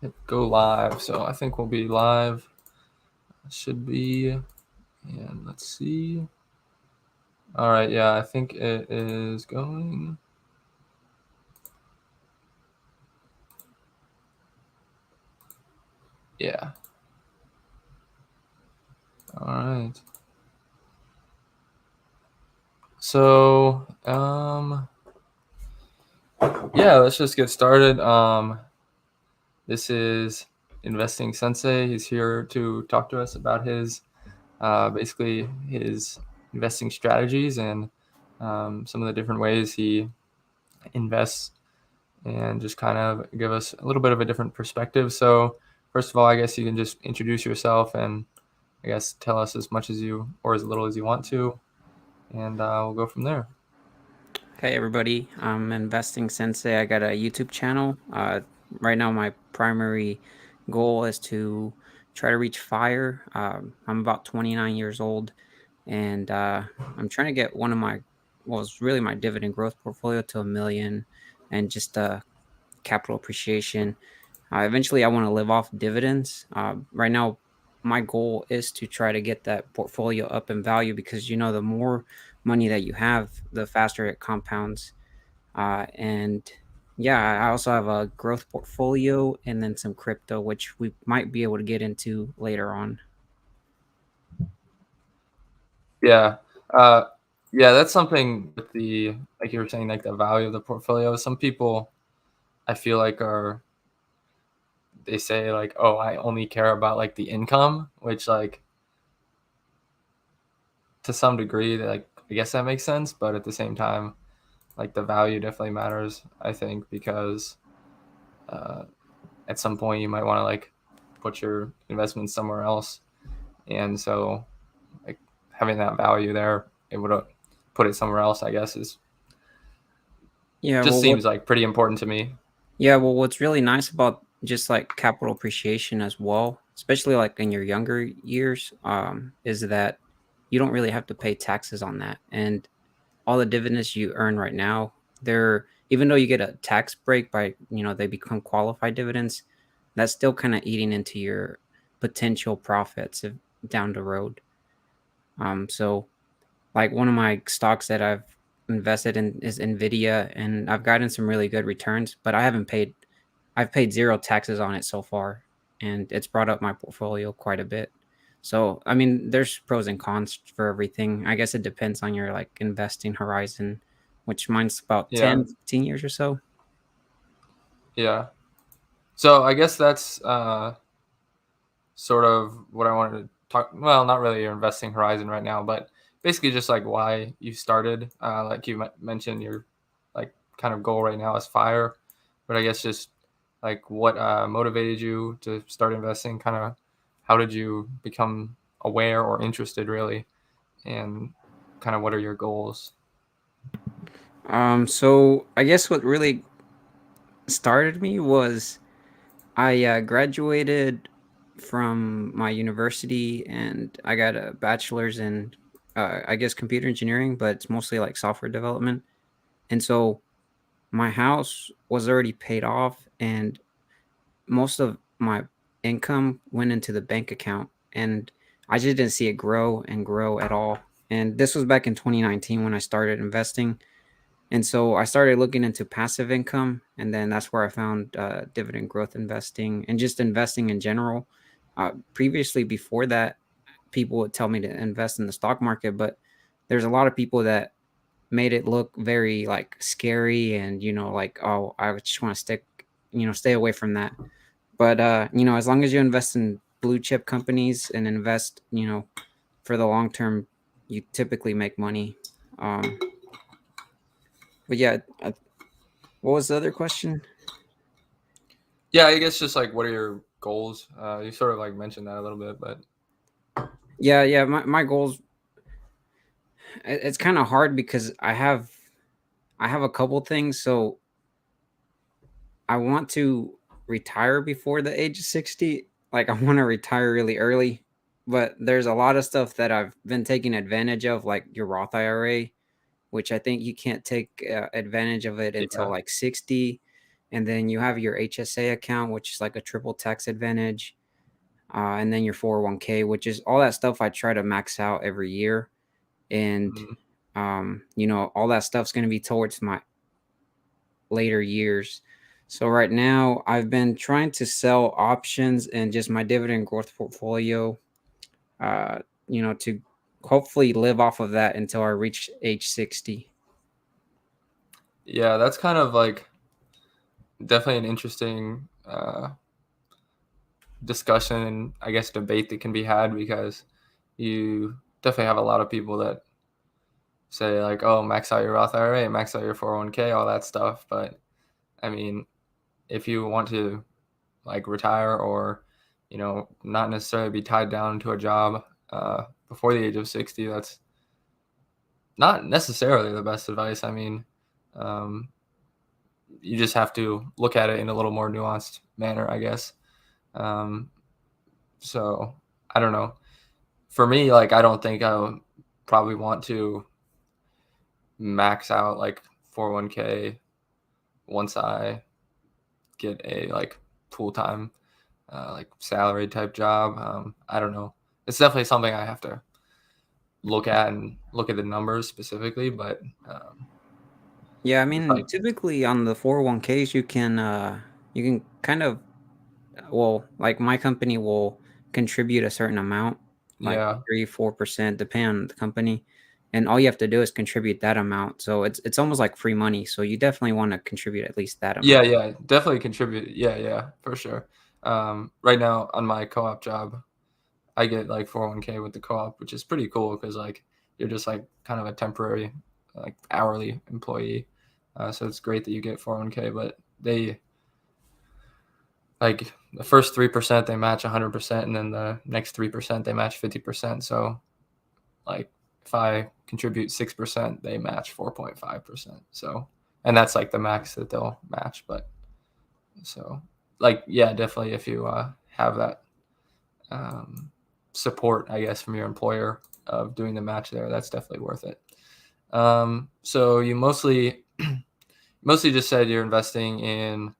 hit go live. So I think we'll be live. Should be. And let's see. All right. Yeah, I think it is going. Yeah. All right. So, yeah, let's just get started. This is Investing Sensei. He's here to talk to us about his, basically his investing strategies and some of the different ways he invests, and just kind of give us a little bit of a different perspective. So, first of all, I guess you can just introduce yourself and I guess tell us as much as you or as little as you want to, and we'll go from there. Hey everybody, I'm Investing Sensei. I got a YouTube channel. Right now, my primary goal is to try to reach fire. I'm about 29 years old, and I'm trying to get one of my, well, it's really my dividend growth portfolio to 1 million, and just capital appreciation. Eventually, I want to live off dividends. Right now, my goal is to try to get that portfolio up in value because the more money that you have, the faster it compounds. And yeah, I also have a growth portfolio and then some crypto, which we might be able to get into later on. Yeah. Uh, yeah, that's something with the, like you were saying, like the value of the portfolio. Some people I feel like they say like, oh, I only care about like the income, which like to some degree, like I guess that makes sense, but at the same time, like the value definitely matters, I think, because uh, at some point you might want to like put your investments somewhere else, and so like having that value there, it would put it somewhere else, I guess, is Yeah, just well, what seems like pretty important to me. Yeah, well, what's really nice about just like capital appreciation as well, especially like in your younger years, is that you don't really have to pay taxes on that. And all the dividends you earn right now, they're even though you get a tax break by, they become qualified dividends, that's still kind of eating into your potential profits down the road. So like one of my stocks that I've invested in is Nvidia, and I've gotten some really good returns, but I've paid zero taxes on it so far, and it's brought up my portfolio quite a bit. So, I mean, there's pros and cons for everything. I guess it depends on your like investing horizon, which mine's about Yeah, 10, 15 years or so. yeah. So I guess that's sort of what I wanted to talk. Well, not really your investing horizon right now, but basically just like why you started. Like you mentioned, your like kind of goal right now is fire, but I guess just like what motivated you to start investing. Kind of how did you become aware or interested, really, and kind of what are your goals? So I guess what really started me was I graduated from my university and I got a bachelor's in, I guess, computer engineering, but it's mostly like software development. And so my house was already paid off, and most of my income went into the bank account. And I just didn't see it grow and grow at all. And this was back in 2019 when I started investing. And so I started looking into passive income, and then that's where I found dividend growth investing and just investing in general. Previously, before that, people would tell me to invest in the stock market, but there's a lot of people that made it look very like scary and like, oh, I just want to stay away from that. But as long as you invest in blue chip companies and invest for the long term, you typically make money. um but yeah, what was the other question? Yeah, I guess just like what are your goals? You sort of like mentioned that a little bit, but Yeah, my goals, it's kind of hard because I have a couple things. So I want to retire before the age of 60. Like I want to retire really early, but there's a lot of stuff that I've been taking advantage of, like your Roth IRA, which I think you can't take advantage of it until yeah, like 60. and then you have your HSA account, which is like a triple tax advantage, and then your 401k, which is all that stuff I try to max out every year. And, Mhm. all that stuff's going to be towards my later years. So right now, I've been trying to sell options and just my dividend growth portfolio, uh, to hopefully live off of that until I reach age 60. Yeah, that's kind of like definitely an interesting discussion and I guess debate that can be had because you definitely have a lot of people that say like, "Oh, max out your Roth IRA, max out your 401k, all that stuff." But I mean, if you want to like retire or not necessarily be tied down to a job before the age of 60, that's not necessarily the best advice. I mean, um, you just have to look at it in a little more nuanced manner, I guess. Um, so I don't know. For me, like I don't think I would probably want to max out like 401k once I get a like full time like salary type job. I don't know. It's definitely something I have to look at and look at the numbers specifically, but Yeah, I it's mean, like typically on the 401ks, you can kind of, well, like my company will contribute a certain amount, like yeah. 3, 4%, depending on the company. And all you have to do is contribute that amount. So it's almost like free money. So you definitely want to contribute at least that Yeah, amount. yeah, definitely contribute. Yeah, yeah, for sure. Right now on my co-op job, I get like 401k with the co-op, which is pretty cool because like you're just like kind of a temporary like hourly employee. So it's great that you get 401k, but they like the first 3% they match 100%, and then the next 3% they match 50%. So like if I contribute 6%, they match 4.5%. So and that's like the max that they'll match. But so like yeah, definitely if you have that um, support, I guess, from your employer of doing the match there, that's definitely worth it. So you mostly just said you're investing in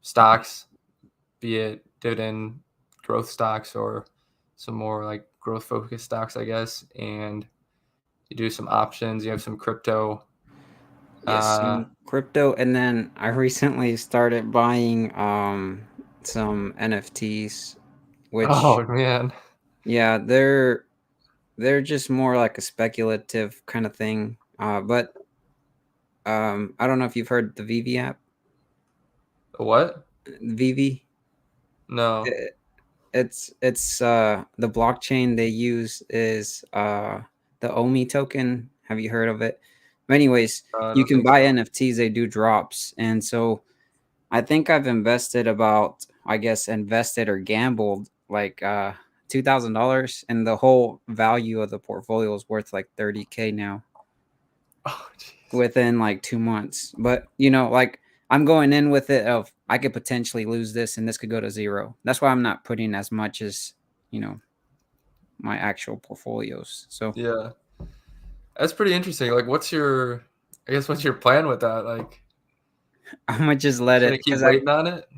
stocks, be it dividend growth stocks or some more like growth focused stocks, I guess, and you do some options. You have some crypto. Yes, Uh, some crypto. And then I recently started buying some NFTs, which, oh man, yeah, they're just more like a speculative kind of thing. But I don't know if you've heard the Vivi app. what? Vivi, No, I- it's the blockchain they use is the Omi token. Have you heard of it? But anyways, I you don't can think buy so. NFTs. They do drops, and so I think I've invested about, I guess, invested or gambled like $2,000, and the whole value of the portfolio is worth like 30K now Oh jeez. within like 2 months. But like I'm going in with it of I could potentially lose this and this could go to zero. That's why I'm not putting as much as you know my actual portfolios. So Yeah, that's pretty interesting. Like, what's your plan with that? Like, I'm gonna just let just it gonna keep because I waiting on it? Just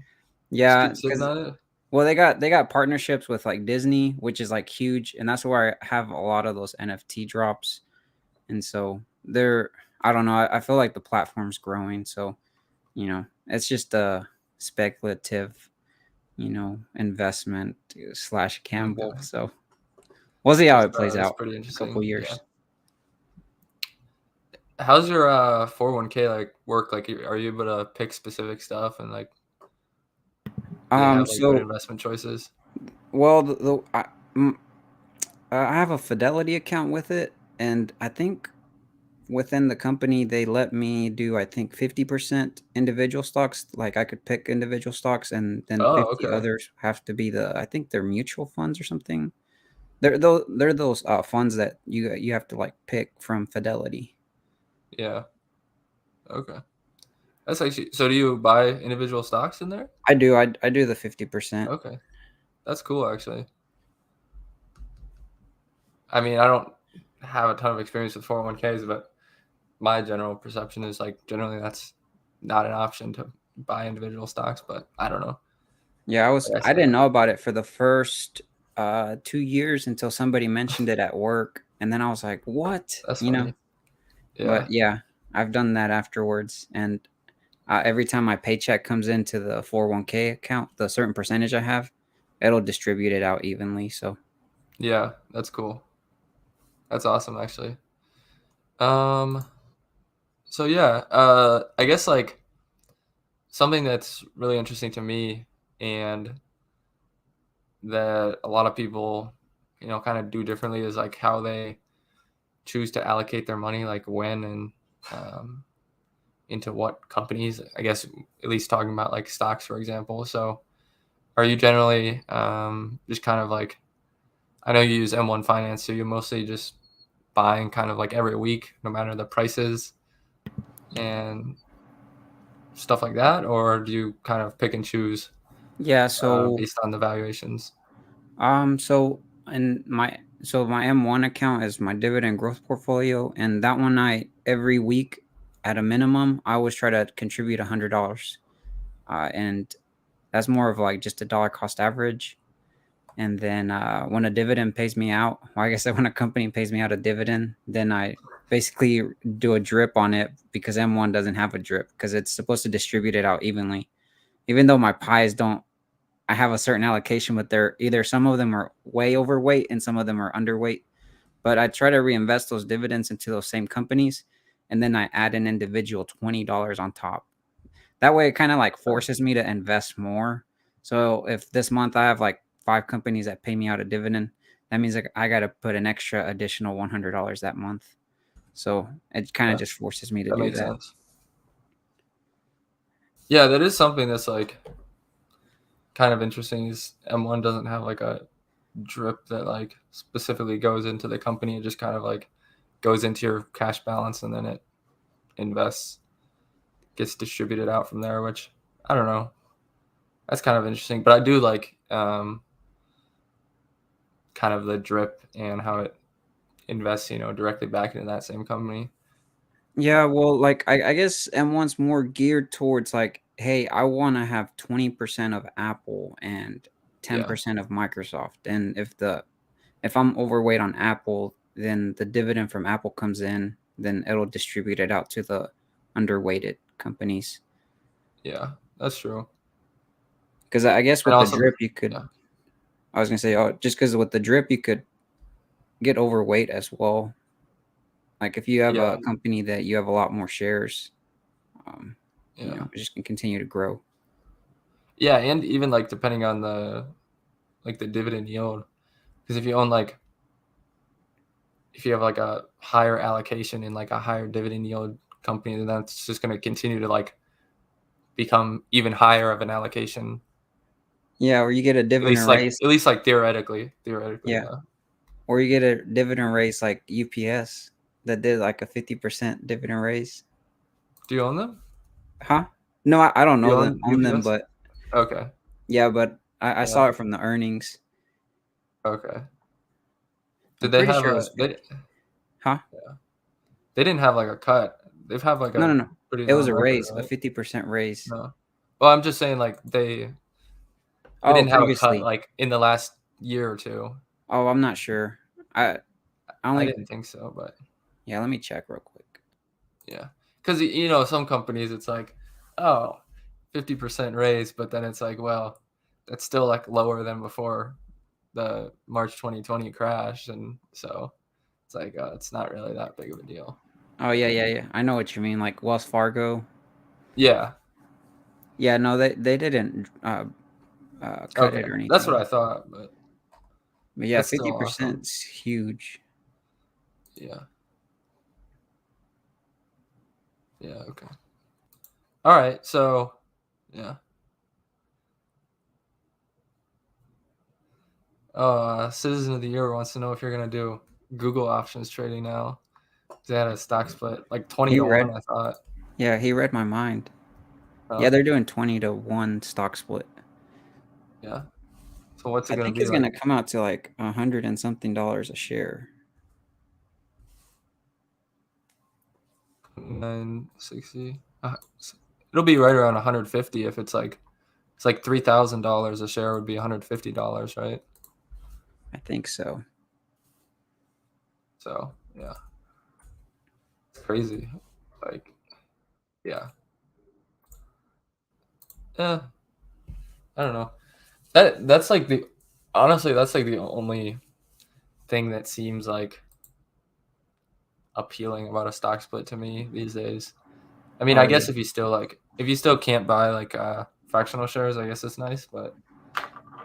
yeah keep sitting because on it? well they got partnerships with like Disney, which is like huge, and that's where I have a lot of those NFT drops. And so they're I don't know, I feel like the platform's growing. So it's just a speculative investment slash gamble. Okay. So we'll see how That's it plays that's out pretty in a couple interesting. Yeah. years. How's your 401k like work? Like, are you able to pick specific stuff and like do they have like good So investment choices? well, mm, I have a Fidelity account with it, and I think within the company they let me do, I think, 50% individual stocks. Like I could pick individual stocks, and then Oh, 50 okay. others have to be I think they're mutual funds or something. They're those funds that you have to like pick from Fidelity. Yeah. Okay. That's actually so do you buy individual stocks in there? I do the 50%. Okay. That's cool actually. I mean, I don't have a ton of experience with 401ks, but my general perception is like generally that's not an option to buy individual stocks, but I don't know. Yeah, Like I I said, didn't know about it for the first 2 years until somebody mentioned it at work, and then I was like, "What?" that's You know. funny. But Yeah, yeah, I've done that afterwards, and every time my paycheck comes into the 401k account, the certain percentage I have, it'll distribute it out evenly. So yeah, that's cool. That's awesome, actually. Um, so yeah, I guess like something that's really interesting to me and that a lot of people, kind of do differently is like how they choose to allocate their money, like when and um, into what companies. I guess at least talking about like stocks, for example. So, are you generally just kind of like I know you use M1 Finance, so you're mostly just buying kind of like every week, no matter the prices and stuff like that, or do you kind of pick and choose yeah, so based on the valuations? so in my so my M1 account is my dividend growth portfolio, and that one I every week at a minimum I always try to contribute $100, and that's more of like just a dollar cost average. And then when a dividend pays me out, well, I guess when a company pays me out a dividend, then I basically do a drip on it because M1 doesn't have a drip because it's supposed to distribute it out evenly. Even though my pies don't, I have a certain allocation, but they're either some of them are way overweight and some of them are underweight. But I try to reinvest those dividends into those same companies, and then I add an individual $20 on top. That way, it kind of like forces me to invest more. So if this month I have like 5 companies that pay me out a dividend, that means like I got to put an extra additional $100 that month. So it kind of Yeah, just forces me to that do makes that. sense. Yeah, that is something that's like kind of interesting. Is M1 doesn't have like a drip that like specifically goes into the company. It just kind of like goes into your cash balance and then it invests, gets distributed out from there. Which I don't know. That's kind of interesting, but I do like kind of the drip and how it invests, directly back into that same company. Yeah, well, like I guess M1's more geared towards like, hey, I want to have 20% of Apple and Yeah, 10% of Microsoft. And if I'm overweight on Apple, then the dividend from Apple comes in, then it'll distribute it out to the underweighted companies. yeah, that's true. Because I guess And with the also, drip, you could. yeah, I was gonna say, oh, just because with the drip, you could get overweight as well. Like if you have yeah, a company that you have a lot more shares, um, yeah, it just can continue to grow. yeah, and even like depending on the dividend yield, because if you have like a higher allocation in like a higher dividend yield company, then that's just going to continue to like become even higher of an allocation. Yeah, or you get a dividend raise. At least like theoretically, Yeah, yeah. or you get a dividend raise like UPS that did like a 50% dividend raise. Do you own them? Huh? No, I don't Do you know them own own them, UPS? but Okay. yeah, but I Yeah. saw it from the earnings. Okay. I'm Did they pretty have sure it a was 50. Huh? they didn't have like a cut. They've had like No, no, a no. pretty It was long a record, raise, a right? 50% raise. No. Well, I'm just saying like they Oh, didn't have a cut previously. like in the last year or two. Oh, I'm not sure. I I I only didn't think so, but Yeah, let me check real quick. yeah. Cuz some companies it's like, oh, 50% raise, but then it's like, well, that's still like lower than before the March 2020 crash, and so it's like it's not really that big of a deal. Oh, yeah, yeah, yeah. I know what you mean, like Wells Fargo. Yeah. Yeah, no, they didn't cut Okay. it or That's what anything. I thought, but But yeah, that's still 50% awesome. is huge. Yeah. Yeah, okay. All right. So, yeah. Citizen of the Year wants to know if you're gonna do Google options trading now. They had a stock split like 20 He to read one. I thought. Yeah, he read my mind. Yeah, Oh, they're doing 20-1 stock split. yeah. So what's it I gonna think be it's like? gonna come out to like 100 and something dollars a share. 960. it'll be right around 150 if it's like $3,000 a share would be $150, right? I think so. So yeah, it's crazy. Like yeah, yeah. I don't know. That's like the honestly that's like the only thing that seems like appealing about a stock split to me these days. I mean, I Oh yeah. guess if you still can't buy like fractional shares, I guess it's nice, but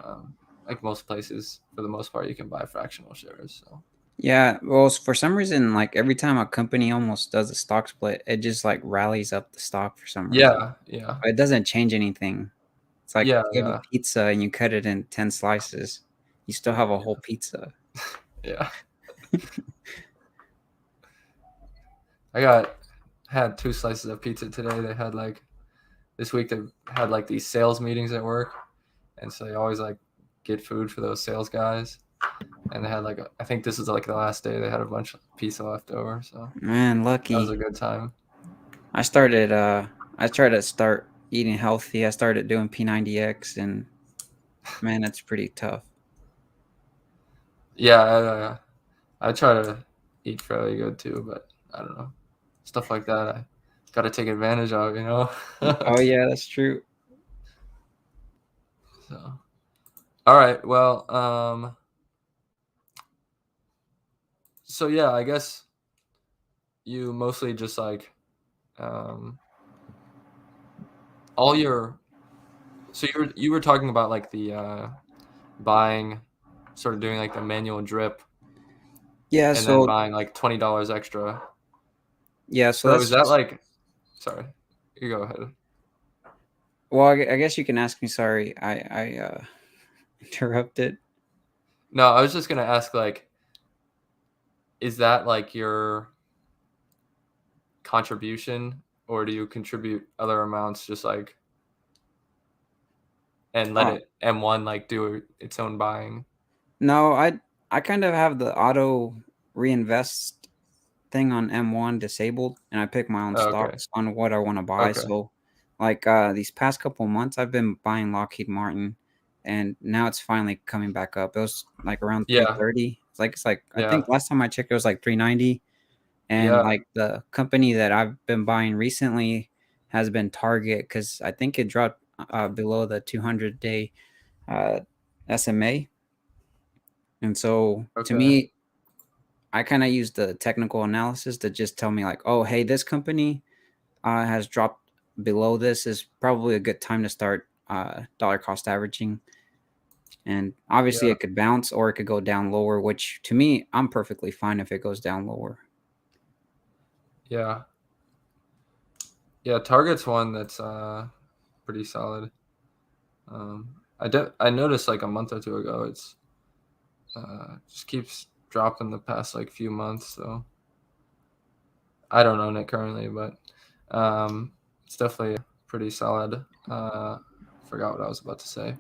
um, like most places, for the most part, you can buy fractional shares. So Yeah, well, for some reason, like every time a company almost does a stock split, it just like rallies up the stock for some reason. yeah, yeah, But it doesn't change anything. It's like yeah, if you have a yeah, pizza and you cut it in 10 slices, you still have a whole pizza. yeah. I got had two slices of pizza today. They had like this week they had like these sales meetings at work, and so they always like get food for those sales guys. And they had like I think this is like the last day. They had a bunch of pizza left over, so Man, that was lucky. a good time. I started I tried to start eating healthy. I started doing P90X and man, it's pretty tough. Yeah, I try to eat fairly good too, but I don't know stuff like that. I got to take advantage of, you know. Oh yeah, that's true. So, all right, well, so yeah, I guess you mostly just like um, all your. So you were talking about like the buying, sort of doing like the manual drip, Yeah, and then so buying like $20 extra. yeah, so So is that's that just like? Sorry, you go ahead. well, I guess you can ask me. Sorry, I interrupted. No, I was just gonna ask like, is that like your contribution, or do you contribute other amounts just like and let Oh it M1 like do its own buying? no, I kind of have the auto reinvest thing on M1 disabled, and I pick my own Oh, okay. stocks on what I want to buy. Okay. So, like these past couple months, I've been buying Lockheed Martin, and now it's finally coming back up. It was like around Yeah. 330. It's like I Yeah. think last time I checked, it was like 390. And Yeah. like the company that I've been buying recently has been Target because I think it dropped below the 200-day uh, SMA. And so to Okay. me, I kind of use the technical analysis to just tell me like, oh, hey, this company has dropped below this is probably a good time to start dollar cost averaging. And obviously, Yeah. it could bounce or it could go down lower, which to me, I'm perfectly fine if it goes down lower. Yeah. Yeah. Target's one that's pretty solid. I noticed like a month or two ago it's just keeps dropping the past like few months. So I don't own it currently, but it's definitely pretty solid. Forgot what I was about to say.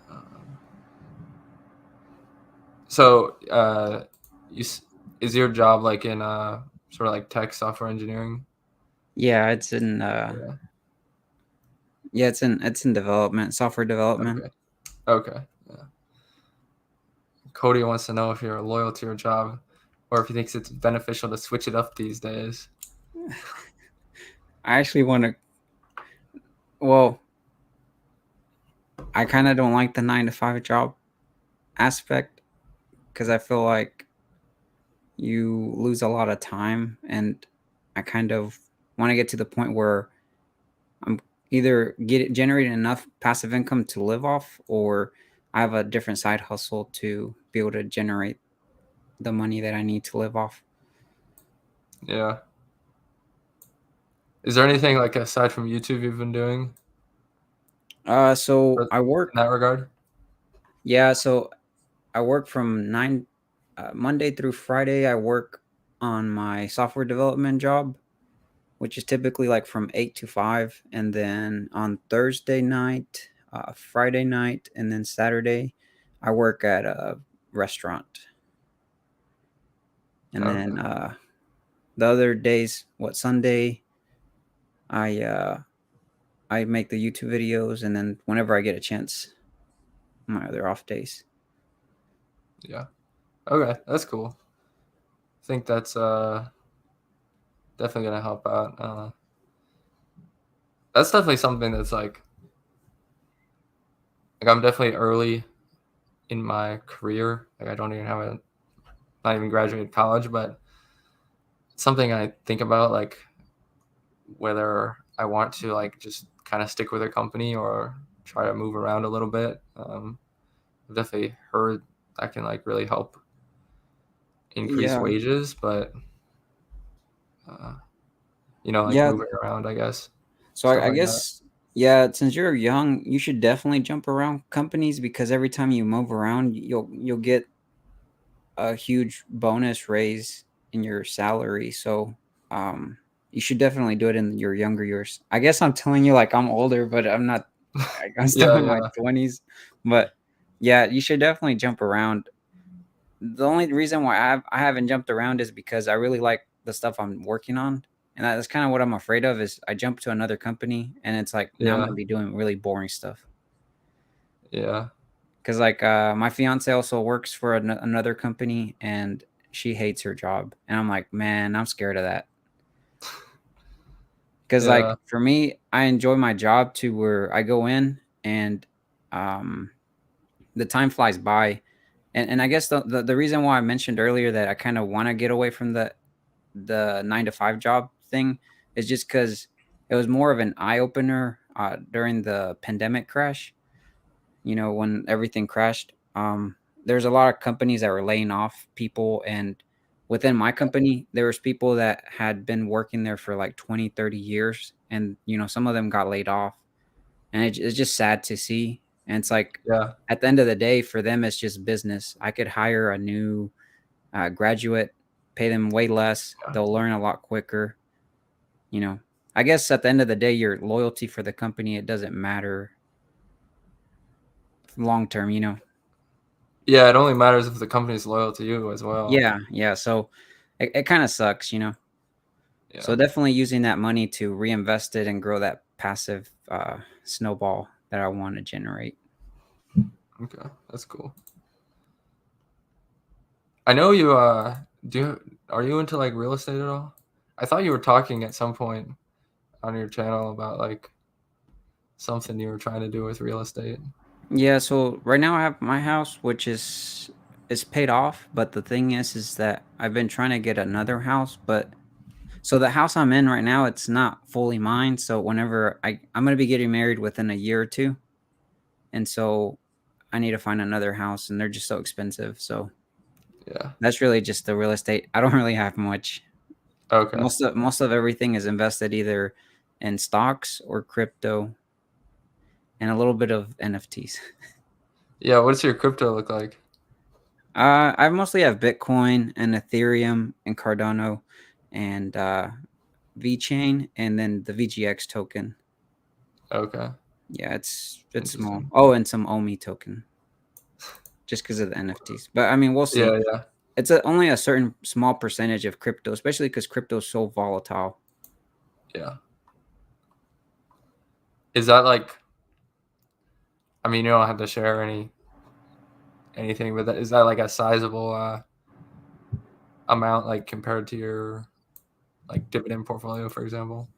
Um, so is your job like in sort of like tech software engineering? Yeah, Yeah. it's in development, software development. Okay. Okay. Yeah. Cody wants to know if you're loyal to your job, or if he thinks it's beneficial to switch it up these days. I actually want to. Well, I kind of don't like the 9 to 5 job aspect because I feel like you lose a lot of time, and I kind of want to get to the point where I'm either generating enough passive income to live off, or I have a different side hustle to be able to generate the money that I need to live off. Yeah. Is there anything like aside from YouTube you've been doing So in I work. that regard? Yeah, so I work from Monday through Friday. I work on my software development job, which is typically like from 8 to 5, and then on Thursday night, Friday night, and then Saturday, I work at a restaurant. And then Okay. the other days, Sunday, I I make the YouTube videos, and then whenever I get a chance, my other off days. Yeah. Okay, that's cool. I think that's definitely gonna help out. That's definitely something that's like I'm definitely early in my career. Like I don't even have a not even graduated college, but it's something I think about like whether I want to like just kind of stick with a company or try to move around a little bit. I've definitely heard that can like really help increase Yeah, wages, but uh, like yeah. moving around, I guess, So stuff I like that. guess, yeah, since you're young, you should definitely jump around companies because every time you move around, you'll get a huge bonus raise in your salary. So um, you should definitely do it in your younger years. I guess I'm telling you like I'm older, but I'm not. I'm still Yeah, in my yeah, 20s. But yeah, you should definitely jump around. The only reason why I haven't jumped around is because I really like the stuff I'm working on, and that's kind of what I'm afraid of. Is I jump to another company, and it's like now I'm yeah, gonna be doing really boring stuff. yeah, Because like my fiance also works for another company, and she hates her job, and I'm like, man, I'm scared of that. Because yeah. like for me, I enjoy my job to where I go in and um, the time flies by, and I guess the reason why I mentioned earlier that I kind of want to get away from the 9 to 5 job thing is just because it was more of an eye opener during the pandemic crash. You know, when everything crashed, there's a lot of companies that were laying off people, and within my company, there was people that had been working there for like 20, 30 years, and some of them got laid off, and it's just sad to see. And it's like Yeah, at the end of the day, for them, it's just business. I could hire a new graduate, pay them way less. yeah, They'll learn a lot quicker. You know, I guess at the end of the day, your loyalty for the company, it doesn't matter long term. yeah. It only matters if the company's loyal to you as well. Yeah, yeah. So it kind of sucks. So Yeah. definitely using that money to reinvest it and grow that passive snowball that I want to generate. Okay, that's cool. I know you. Are you into like real estate at all? I thought you were talking at some point on your channel about like something you were trying to do with real estate. Yeah. So right now I have my house, which is paid off. But the thing is that I've been trying to get another house, but so the house I'm in right now, it's not fully mine. So whenever I'm gonna be getting married within a year or two, and so I need to find another house, and they're just so expensive. So Yeah. that's really just the real estate. I don't really have much. Okay. Most of everything is invested either in stocks or crypto and a little bit of NFTs. Yeah. What's your crypto look like? I mostly have Bitcoin and Ethereum and Cardano and VeChain and then the VGX token. Okay. Yeah, it's small. Interesting. Oh, and some OMI token just because of the NFTs. But I mean, we'll see. Yeah. Yeah. It's only a certain small percentage of crypto, especially because crypto is so volatile. Yeah. Is that like? I mean, you don't have to share anything, but is that like a sizable amount, like compared to your like dividend portfolio, for example?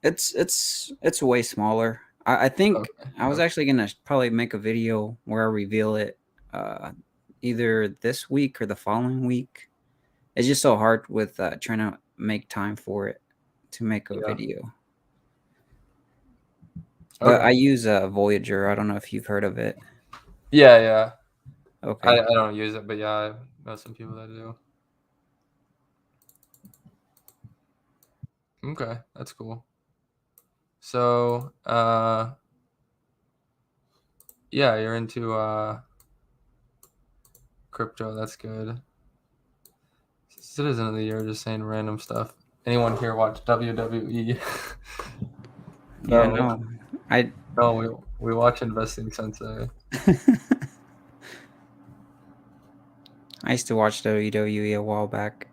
It's way smaller. I think Okay. I was Okay. actually gonna probably make a video where I reveal it, uh, either this week or the following week. It's just so hard with trying to make time for it to make a Yeah. video. But I Okay. use Voyager. I don't know if you've heard of it. Yeah. Yeah. I Okay. don't use it, but yeah, I know some people that do. Okay, that's cool. So, yeah, you're into crypto. That's good. Citizen of the Year, just saying random stuff. Anyone here watch WWE? Yeah. No, No. I no, we watch Investing Sensei. I used to watch WWE a while back.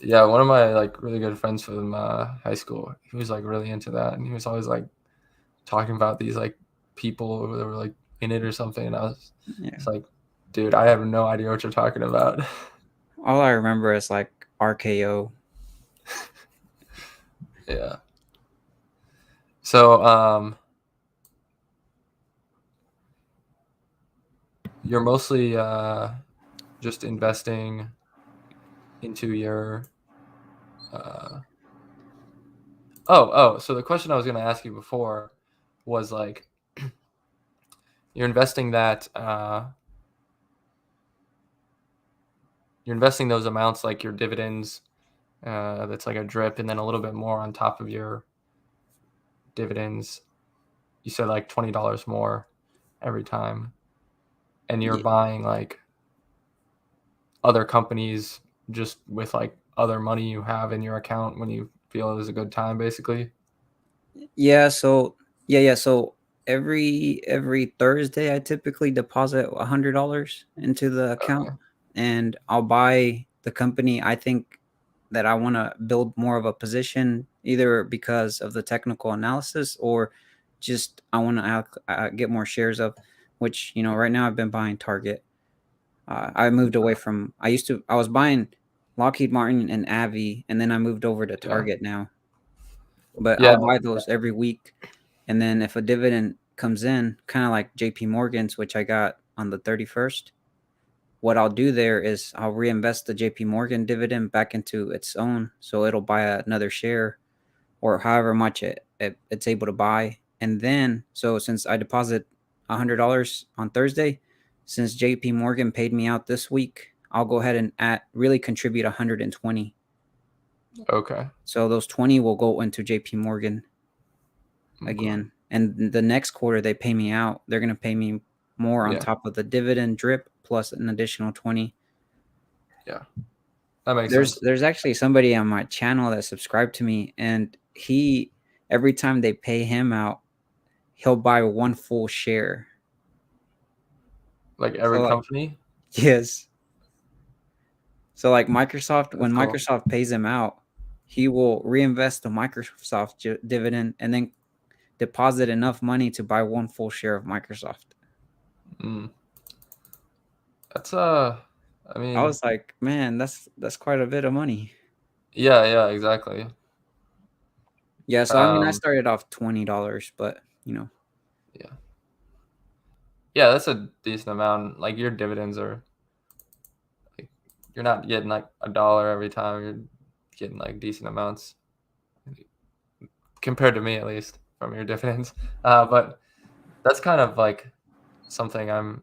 Yeah, one of my like really good friends from high school, he was like really into that, and he was always like talking about these like people that were like in it or something, and I was Yeah. it's like, dude, I have no idea what you're talking about. All I remember is like RKO. Yeah. So you're mostly just investing into your uh so the question I was going to ask you before was like you're investing that you're investing those amounts like your dividends, that's like a drip, and then a little bit more on top of your dividends. You said like $20 more every time, and you're Yeah. buying like other companies just with like other money you have in your account when you feel it is a good time, basically. Yeah, so yeah, so every Thursday I typically deposit $100 into the account, Okay. and I'll buy the company I think that I want to build more of a position, either because of the technical analysis or just I want to get more shares of, which, right now I've been buying Target. I moved away from, I was buying Lockheed Martin and Avi, and then I moved over to Yeah. Target now, but Yeah. I'll buy those every week. And then if a dividend comes in, kind of like JP Morgan's, which I got on the 31st, what I'll do there is I'll reinvest the JP Morgan dividend back into its own. So it'll buy another share or however much it's able to buy. And then, so since I deposit $100 on Thursday, since JP Morgan paid me out this week, I'll go ahead and really contribute 120. Okay. So those 20 will go into JP Morgan Okay. again. And the next quarter they pay me out, they're going to pay me more on Yeah. top of the dividend drip plus an additional 20. Yeah. That makes There's sense. there's actually somebody on my channel that subscribed to me, and he every time they pay him out, he'll buy one full share. Like So every like company. yes. So like Microsoft, That's when cool. Microsoft pays him out, he will reinvest the Microsoft dividend and then deposit enough money to buy one full share of Microsoft. Mm. That's I I mean, was like, man, that's quite a bit of money. yeah, yeah, exactly. Yeah, so I mean, I Um, started off $20, but yeah, yeah, that's a decent amount. Like your dividends are like you're not getting like $1 every time. You're getting like decent amounts compared to me, at least, from your dividends. But that's kind of like something I'm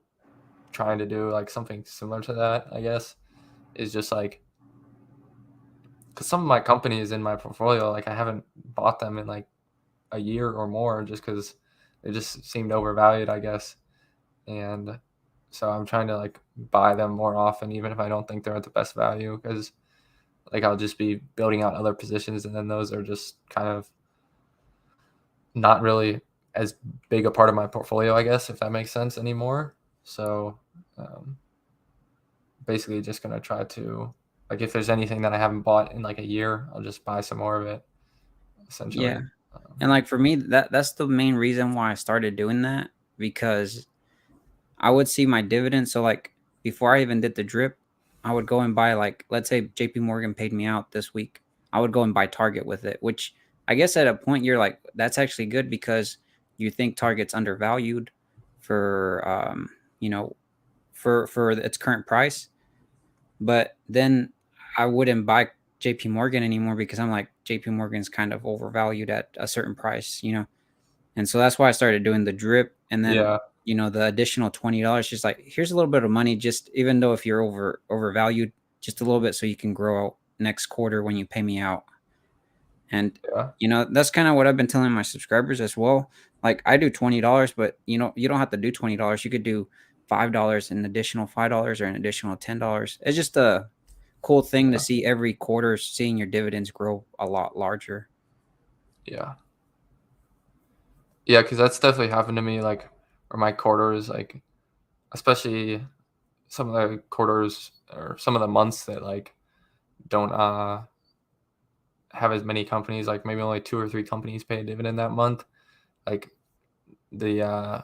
trying to do, like something similar to that, I guess, is just like because some of my companies in my portfolio, like I haven't bought them in like a year or more, just because they just seemed overvalued, I guess. And so I'm trying to like buy them more often, even if I don't think they're at the best value, because like I'll just be building out other positions, and then those are just kind of not really as big a part of my portfolio, I guess, if that makes sense anymore. So um, basically, just gonna try to like if there's anything that I haven't bought in like a year, I'll just buy some more of it, yeah. essentially. And like for me, that's the main reason why I started doing that, because I would see my dividends. So like before I even did the drip, I would go and buy, like, let's say JP Morgan paid me out this week. I would go and buy Target with it, which I guess at a point you're like, that's actually good because you think Target's undervalued for you know, for its current price. But then I wouldn't buy JP Morgan anymore because I'm like, JP Morgan's kind of overvalued at a certain price. And so that's why I started doing the drip. And then, Yeah, the additional $20, just like, here's a little bit of money, just even though if you're overvalued, just a little bit so you can grow out next quarter when you pay me out. And, yeah, that's kind of what I've been telling my subscribers as well. Like I do $20, but you don't have to do $20. You could do $5, an additional $5 or an additional $10. It's just a cool thing to yeah, see every quarter, seeing your dividends grow a lot larger. yeah, yeah. Because that's definitely happened to me. Like, or my quarters, like especially some of the quarters or some of the months that like don't have as many companies, like maybe only 2 or 3 companies pay a dividend that month. Like the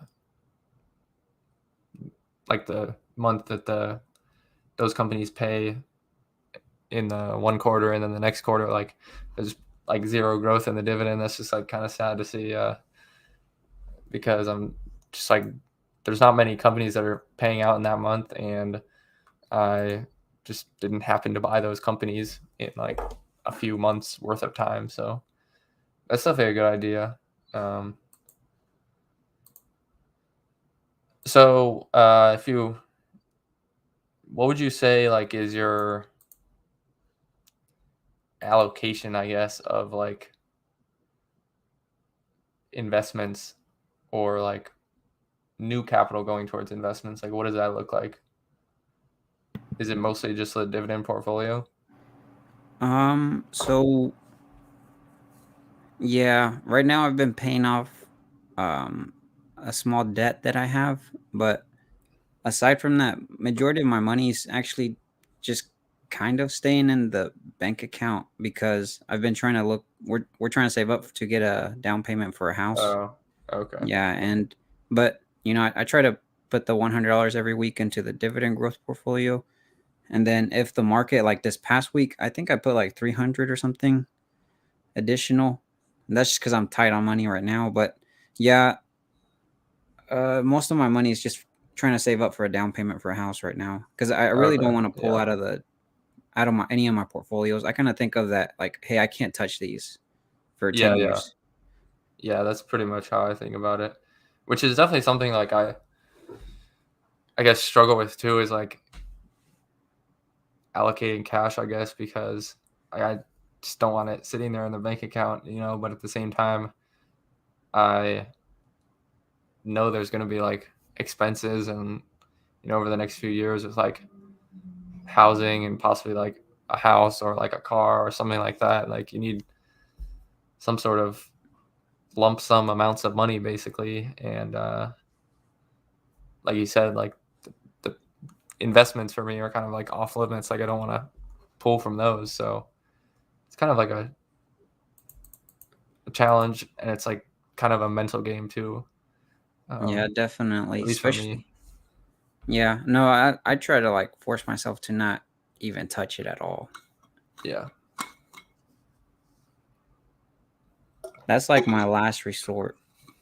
the month that those companies pay in the one quarter, and then the next quarter, like there's like zero growth in the dividend. That's just like kind of sad to see, because I'm just like there's not many companies that are paying out in that month, and I just didn't happen to buy those companies in like a few months worth of time. So that's definitely a good idea. Um, so if you, what would you say like is your allocation, I guess, of like investments, or like new capital going towards investments? Like, what does that look like? Is it mostly just a dividend portfolio? So yeah, right now I've been paying off um a small debt that I have, but aside from that, majority of my money is actually just kind of staying in the bank account because I've been trying to look. We're trying to save up to get a down payment for a house. Oh, okay. Yeah, and but I try to put the $100 every week into the dividend growth portfolio, and then if the market like this past week, I think I put like 300 or something additional. And that's just because I'm tight on money right now. But yeah, most of my money is just trying to save up for a down payment for a house right now because I really don't Okay. want to pull Yeah. out of my any of my portfolios. I kind of think of that like, hey, I can't touch these for Yeah. 10 Yeah. years. Yeah. That's pretty much how I think about it, which is definitely something like I guess struggle with too, is like allocating cash, I guess, because I just don't want it sitting there in the bank account, but at the same time, I know there's going to be like expenses, and over the next few years with like housing and possibly like a house or like a car or something like that, like you need some sort of lump sum amounts of money basically. And like you said, like the investments for me are kind of like off limits. Like I don't want to pull from those. So it's kind of like a challenge, and it's like kind of a mental game too, Yeah, at definitely. least for me. Especially, yeah. No, I try to like force myself to not even touch it at all. Yeah. That's like my last resort,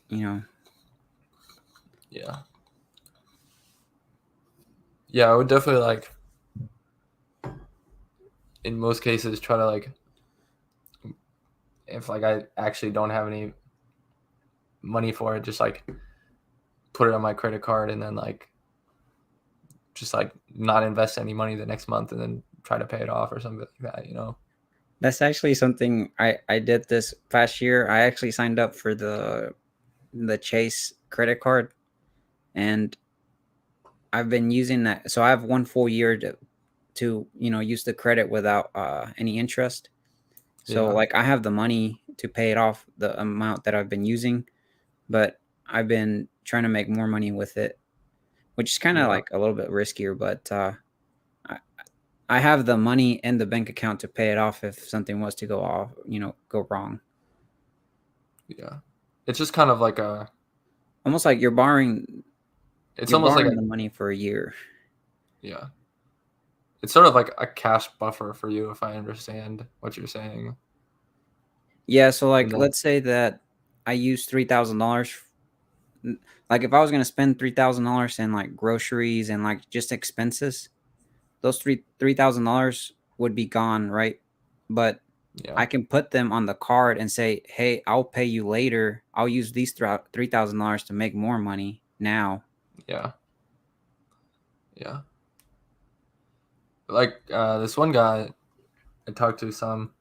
you know. Yeah. Yeah, I would definitely like in most cases try to like, if like I actually don't have any money for it, just like put it on my credit card, and then like just like not invest any money the next month, and then try to pay it off or something like that. That's actually something I did this past year. I actually signed up for the Chase credit card, and I've been using that. So I have one full year to use the credit without any interest. So Yeah. like I have the money to pay it off the amount that I've been using, but I've been trying to make more money with it, which is kind of Yeah. like a little bit riskier. But I, I have the money in the bank account to pay it off if something was to go off, go wrong. Yeah. It's just kind of like a Almost like it's you're almost like borrowing a the money for a year. yeah. It's sort of like a cash buffer for you, if I understand what you're saying. Yeah, so And like then let's say that I use $3,000. Like if I was gonna spend $3,000 in like groceries and like just expenses, those $3,000 would be gone, right? But yeah. I can put them on the card and say, "Hey, I'll pay you later. I'll use these $3,000 to make more money now." Yeah. Yeah. Like this one guy I talked to some,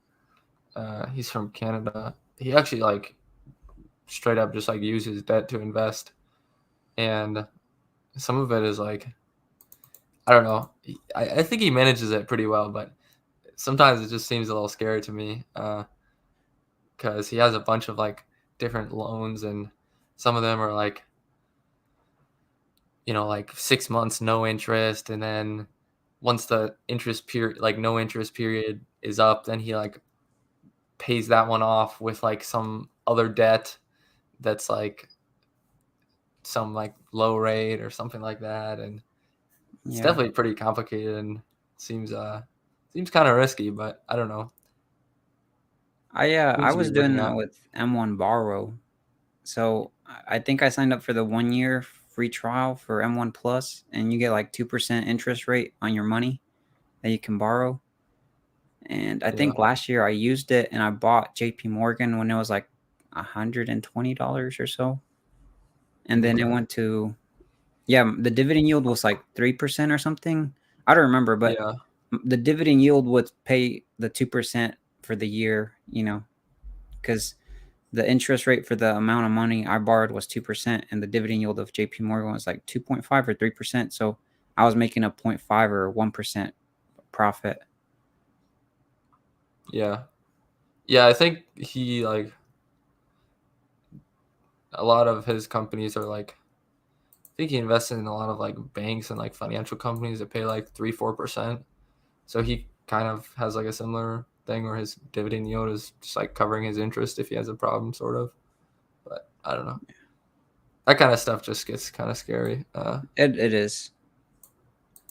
he's from Canada. He actually like straight up just like uses debt to invest, and some of it is like I don't know. I think he manages it pretty well, but sometimes it just seems a little scary to me, because he has a bunch of like different loans, and some of them are like like 6 months no interest, and then once the interest period, like no interest period is up, then he like pays that one off with like some other debt that's like some like low rate or something like that. And it's Yeah. definitely pretty complicated and seems seems kind of risky, but I don't know. I Seems to be was doing working that out. with M1 Borrow. So I think I signed up for the 1 year free trial for M1 Plus, and you get like 2% interest rate on your money that you can borrow. And I Yeah. think last year I used it and I bought JP Morgan when it was like $120 or so. And then it Okay. went to, yeah, the dividend yield was like 3% or something. I don't remember, but Yeah. the dividend yield would pay the 2% for the year, because the interest rate for the amount of money I borrowed was 2%, and the dividend yield of JP Morgan was like 2.5 or 3%. So I was making a 0.5 or 1% profit. Yeah. Yeah, I think he like a lot of his companies are like I think he invested in a lot of like banks and like financial companies that pay like 3-4%. So he kind of has like a similar thing where his dividend yield is just like covering his interest if he has a problem, sort of. But I don't know. That kind of stuff just gets kind of scary. It is.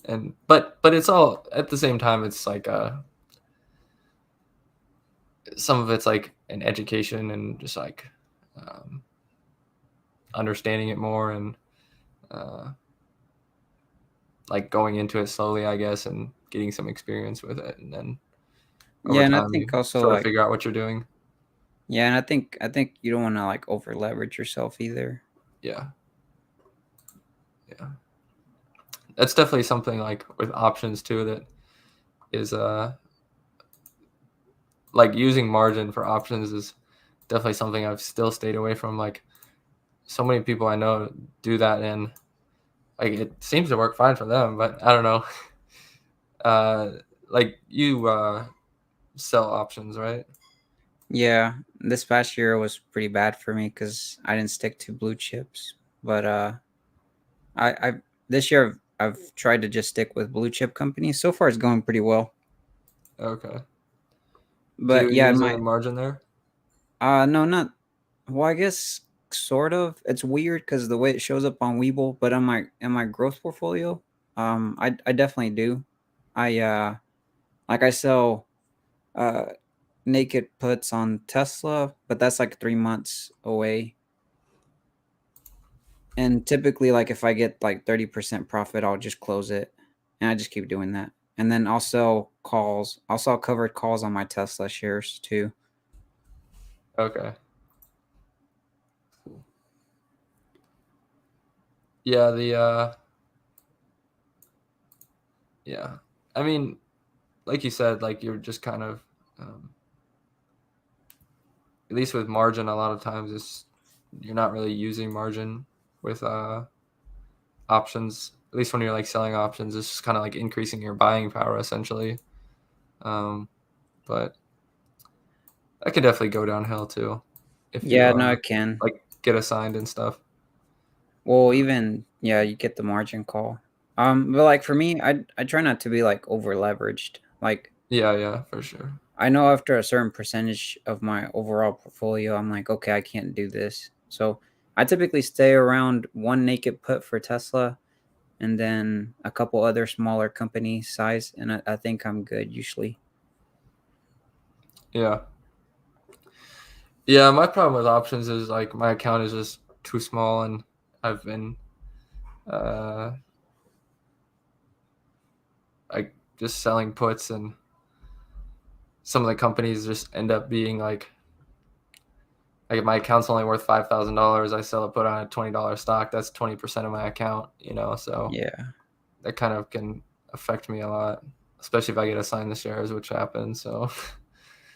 And but it's all at the same time. It's like some of it's like an education and just like um, understanding it more and uh, like going into it slowly, I guess, and getting some experience with it, and then over Yeah, and I time think you also sort of like, figure out what you're doing. yeah, and I think you don't want to like over leverage yourself either. Yeah, yeah, that's definitely something like with options too that is like using margin for options is definitely something I've still stayed away from. Like so many people I know do that, and like it seems to work fine for them, but I don't know. Like you sell options, right? Yeah, this past year was pretty bad for me because I didn't stick to blue chips. But I this year I've tried to just stick with blue chip companies. So far, it's going pretty well. Okay. Do you But yeah, use any my margin there? no, not well. I guess sort of. It's weird because the way it shows up on Webull, but on my growth portfolio, I definitely do. I like I sell uh naked puts on Tesla, but that's like 3 months away. And typically, like if I get like 30% profit, I'll just close it, and I just keep doing that. And then I'll sell calls. I'll sell covered calls on my Tesla shares too. Okay. Yeah, the yeah. I mean, like you said, like you're just kind of um, at least with margin a lot of times it's you're not really using margin with options. At least when you're like selling options, it's just kind of like increasing your buying power essentially. Um, but that could definitely go downhill too if you Yeah, no, it can. like get assigned and stuff. Well, even yeah, you get the margin call. But like for me, I try not to be like over leveraged. Like Yeah, yeah, for sure. I know after a certain percentage of my overall portfolio, I'm like, okay, I can't do this. So I typically stay around one naked put for Tesla and then a couple other smaller company size, and I think I'm good usually. Yeah. Yeah, my problem with options is like my account is just too small and I've been uh like just selling puts and some of the companies just end up being like if my account's only worth $5,000, I sell a put on a $20 stock. That's 20% of my account, you know. So Yeah, that kind of can affect me a lot, especially if I get assigned the shares, which happens. So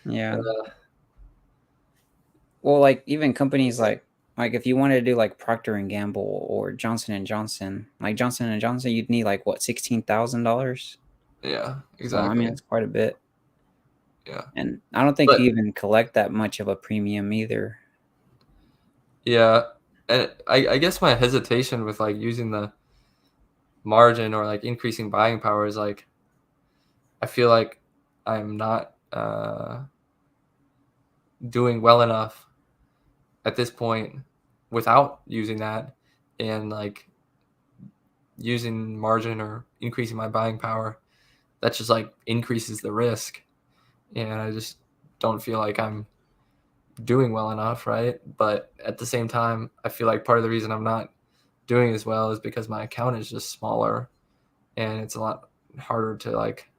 yeah. uh, Well, like even companies like if you wanted to do like Procter and Gamble or Johnson and Johnson, like Johnson and Johnson, you'd need like what $16,000. yeah, So I mean, exactly. it's quite a bit, Yeah, and I don't think you but even collect that much of a premium either. yeah, and I guess my hesitation with like using the margin or like increasing buying power is like I feel like I'm not doing well enough at this point without using that, and like using margin or increasing my buying power. That just like increases the risk, and I just don't feel like I'm doing well enough, right? But at the same time, I feel like part of the reason I'm not doing as well is because my account is just smaller, and it's a lot harder to like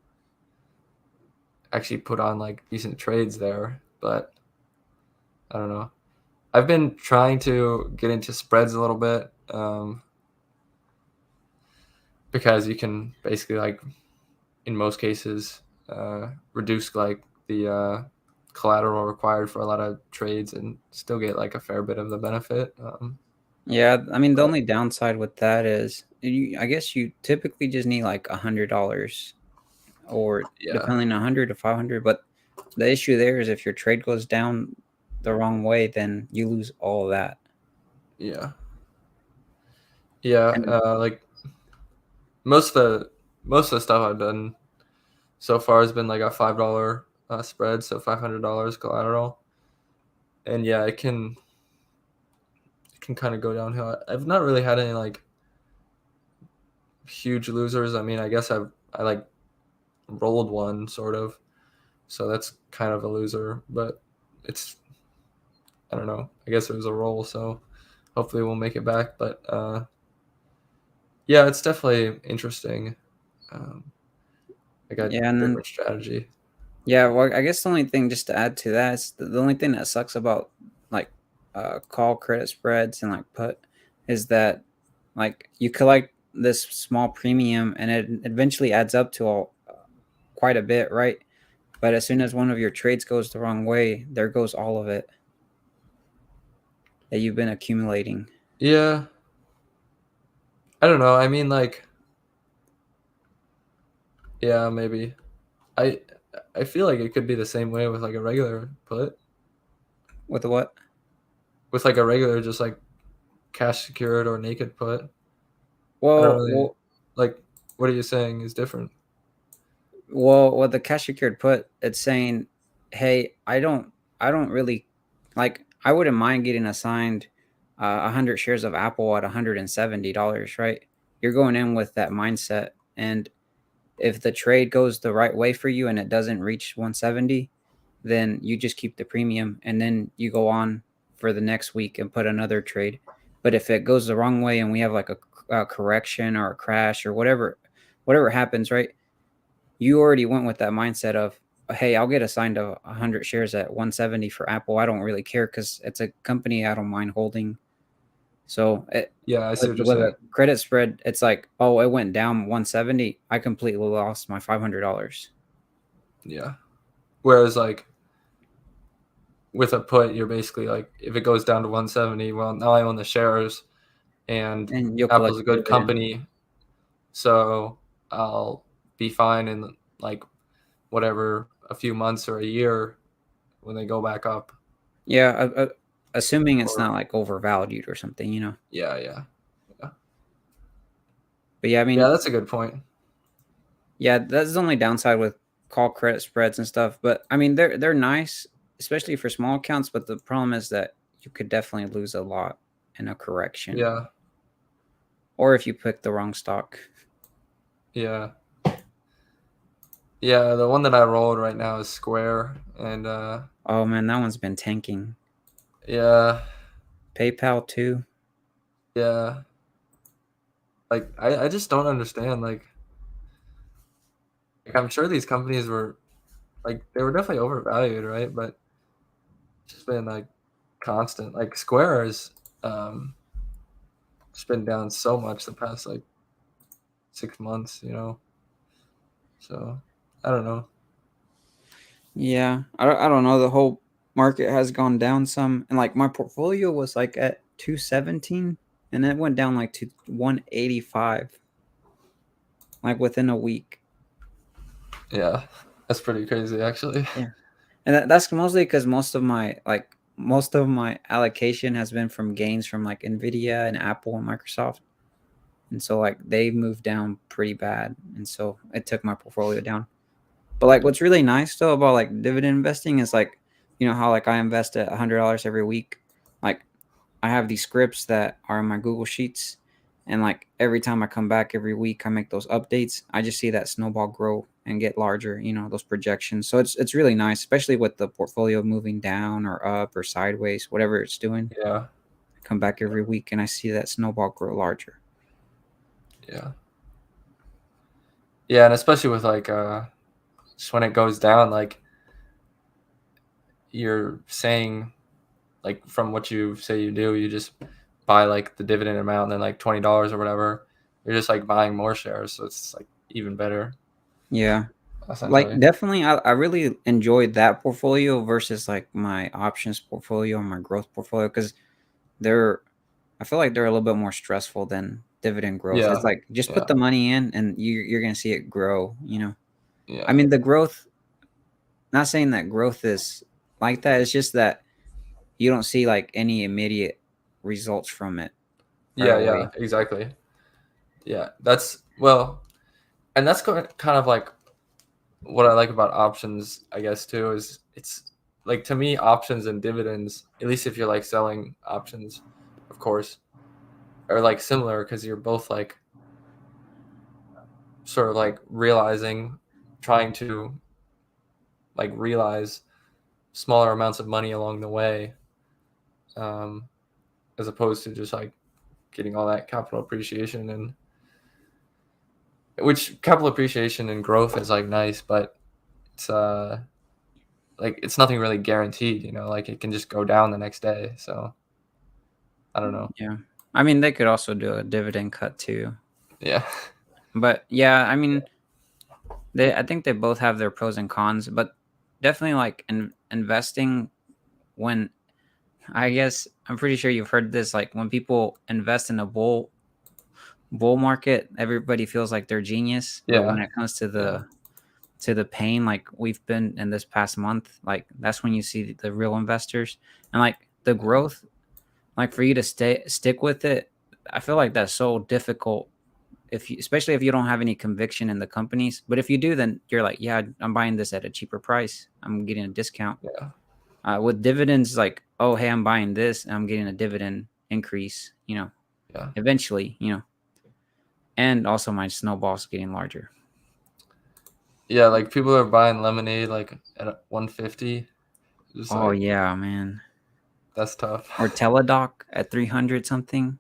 actually put on like decent trades there. But I don't know. I've been trying to get into spreads a little bit, because you can basically like in most cases reduce like the collateral required for a lot of trades and still get like a fair bit of the benefit. Yeah, I mean, the But only downside with that is I guess you typically just need like $100 or yeah, depending on 100 to 500. But the issue there is if your trade goes down the wrong way, then you lose all of that. yeah, yeah. And Like most of the most of the stuff I've done so far has been like a $5 spread, so $500 collateral, and yeah, it can kind of go downhill. I've not really had any like huge losers. I mean, I guess I like rolled one sort of, so that's kind of a loser, but it's I don't know. I guess it was a roll, so hopefully we'll make it back. But yeah, it's definitely interesting. Um, like a yeah, and then different strategy. yeah, well, I guess the only thing just to add to that is the only thing that sucks about like call credit spreads and like put is that like you collect this small premium and it eventually adds up to quite a bit, right? But as soon as one of your trades goes the wrong way, there goes all of it that you've been accumulating. Yeah, I don't know. I mean, like, yeah, maybe. I I feel like it could be the same way with like a regular put, With what? with like a regular just like cash secured or naked put. I don't Well, really well, like. What are you saying is different? with the cash secured put, it's saying, "Hey, I don't really like. I wouldn't mind getting assigned 100 shares of Apple at $170, right? You're going in with that mindset, and if the trade goes the right way for you and it doesn't reach 170, then you just keep the premium, and then you go on for the next week and put another trade. But if it goes the wrong way and we have like a correction or a crash or whatever happens, right? You already went with that mindset of, hey, I'll get assigned a 100 shares at 170 for Apple. I don't really care because it's a company I don't mind holding. So Yeah, I see what you're with a saying. credit spread, it's like, oh, it went down 170. I completely lost my $500. Yeah. Whereas like with a put, you're basically like if it goes down to 170, well, now I own the shares, and And you'll collect Apple's a the good dividend. company, so I'll be fine in like whatever a few months or a year when they go back up. Yeah, assuming it's Or not like overvalued or something, you know. yeah, yeah, yeah, But yeah, I yeah. mean, That's a good point. yeah, that's the only downside with call credit spreads and stuff. But I mean, they're nice, especially for small accounts. But the problem is that you could definitely lose a lot in a correction, Yeah, or if you pick the wrong stock. yeah, yeah. The one that I rolled right now is Square, and Oh man, that one's been tanking. yeah, PayPal too. yeah. Like I just don't understand. Like I'm sure these companies were like they were definitely overvalued, right? But it's just been like constant. Like Square has um, just been down so much the past like 6 months, you know. So I don't know. Yeah, I don't know. The whole market has gone down some, and like my portfolio was like at 217, and it went down like to 185, like within a week. Yeah, that's pretty crazy actually. Yeah. And that's mostly because most of my allocation has been from gains from like Nvidia and Apple and Microsoft, and so like they moved down pretty bad, and so it took my portfolio down. But like, what's really nice though about like dividend investing is like, you know how like I invest at $100 every week. Like I have these scripts that are in my Google Sheets, and like every time I come back every week, I make those updates. I just see that snowball grow and get larger. You know those projections. So it's really nice, especially with the portfolio moving down or up or sideways, whatever it's doing. Yeah, I come back every week and I see that snowball grow larger. yeah, yeah, and especially with like just when it goes down, like you're saying, like from what you say you do, you just buy like the dividend amount and then like $20 or whatever. You're just like buying more shares, so it's like even better Yeah. Like essentially. definitely I really enjoyed that portfolio versus like my options portfolio and my growth portfolio because they're I feel like they're a little bit more stressful than dividend growth. It's Yeah, like just put yeah, the money in and you're gonna see it grow, you know. I yeah, mean the growth, not saying that growth is like that, it's just that you don't see like any immediate results from it right yeah, yeah, away. exactly. Yeah, that's well, and that's kind of like what I like about options, I guess, too, is it's like to me, options and dividends, at least if you're like selling options, of course, are like similar because you're both like sort of like realizing, trying to like realize smaller amounts of money along the way, um, as opposed to just like getting all that capital appreciation, and which capital appreciation and growth is like nice, but it's like it's nothing really guaranteed, like it can just go down the next day. So I don't know. Yeah. I mean they could also do a dividend cut too. Yeah. But yeah, I mean I think they both have their pros and cons, but definitely like investing when I guess I'm pretty sure you've heard this. Like when people invest in a bull market, everybody feels like they're genius. But when Yeah. it comes Yeah. to the pain, like we've been in this past month, like that's when you see the real investors and like the Yeah. growth. Like for you to stick with it, I feel like that's so difficult. If you, especially if you don't have any conviction in the companies, but if you do, then you're like, yeah, I'm buying this at a cheaper price. I'm getting a discount. Yeah. With dividends, like, oh, hey, I'm buying this and I'm getting a dividend increase, Yeah. eventually, and also my snowball's getting larger. Yeah. Like people are buying lemonade like at 150. Just Oh, like yeah, man. that's tough. Or Teladoc at 300 something.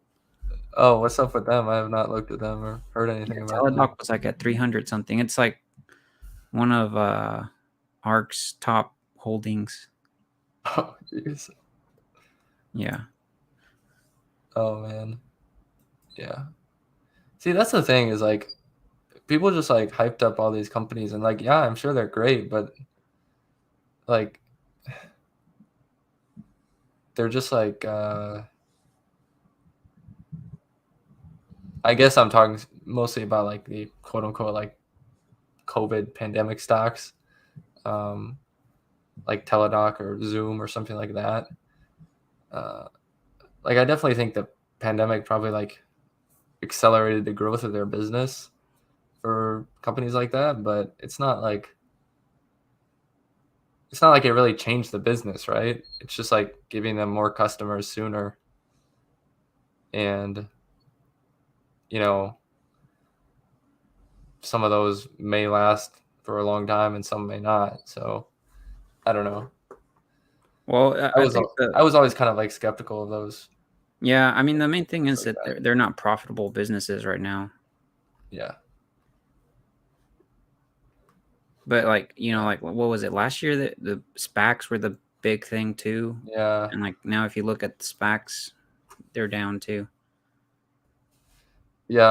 Oh, what's up with them? I have not looked at them or heard Yeah, anything about them. Teladoc was like at 300 something. It's like one of ARK's top holdings. Oh, jeez. Yeah. Oh man. Yeah. See, that's the thing is like people just like hyped up all these companies and like yeah, I'm sure they're great, but like they're just like I guess I'm talking mostly about like the quote unquote like COVID pandemic stocks, um, like Teladoc or Zoom or something like that. Uh, like I definitely think the pandemic probably like accelerated the growth of their business for companies like that, but it's not like it really changed the business, right? It's just like giving them more customers sooner, and you know some of those may last for a long time and some may not. So I don't know. Well, I I was think I was always kind of like skeptical of those yeah, I mean, the main thing things is like that that. they're not profitable businesses right now. Yeah, But like, yeah, like what was it last year that the SPACs were the big thing too? yeah, And like now if you look at the SPACs, they're down too. yeah.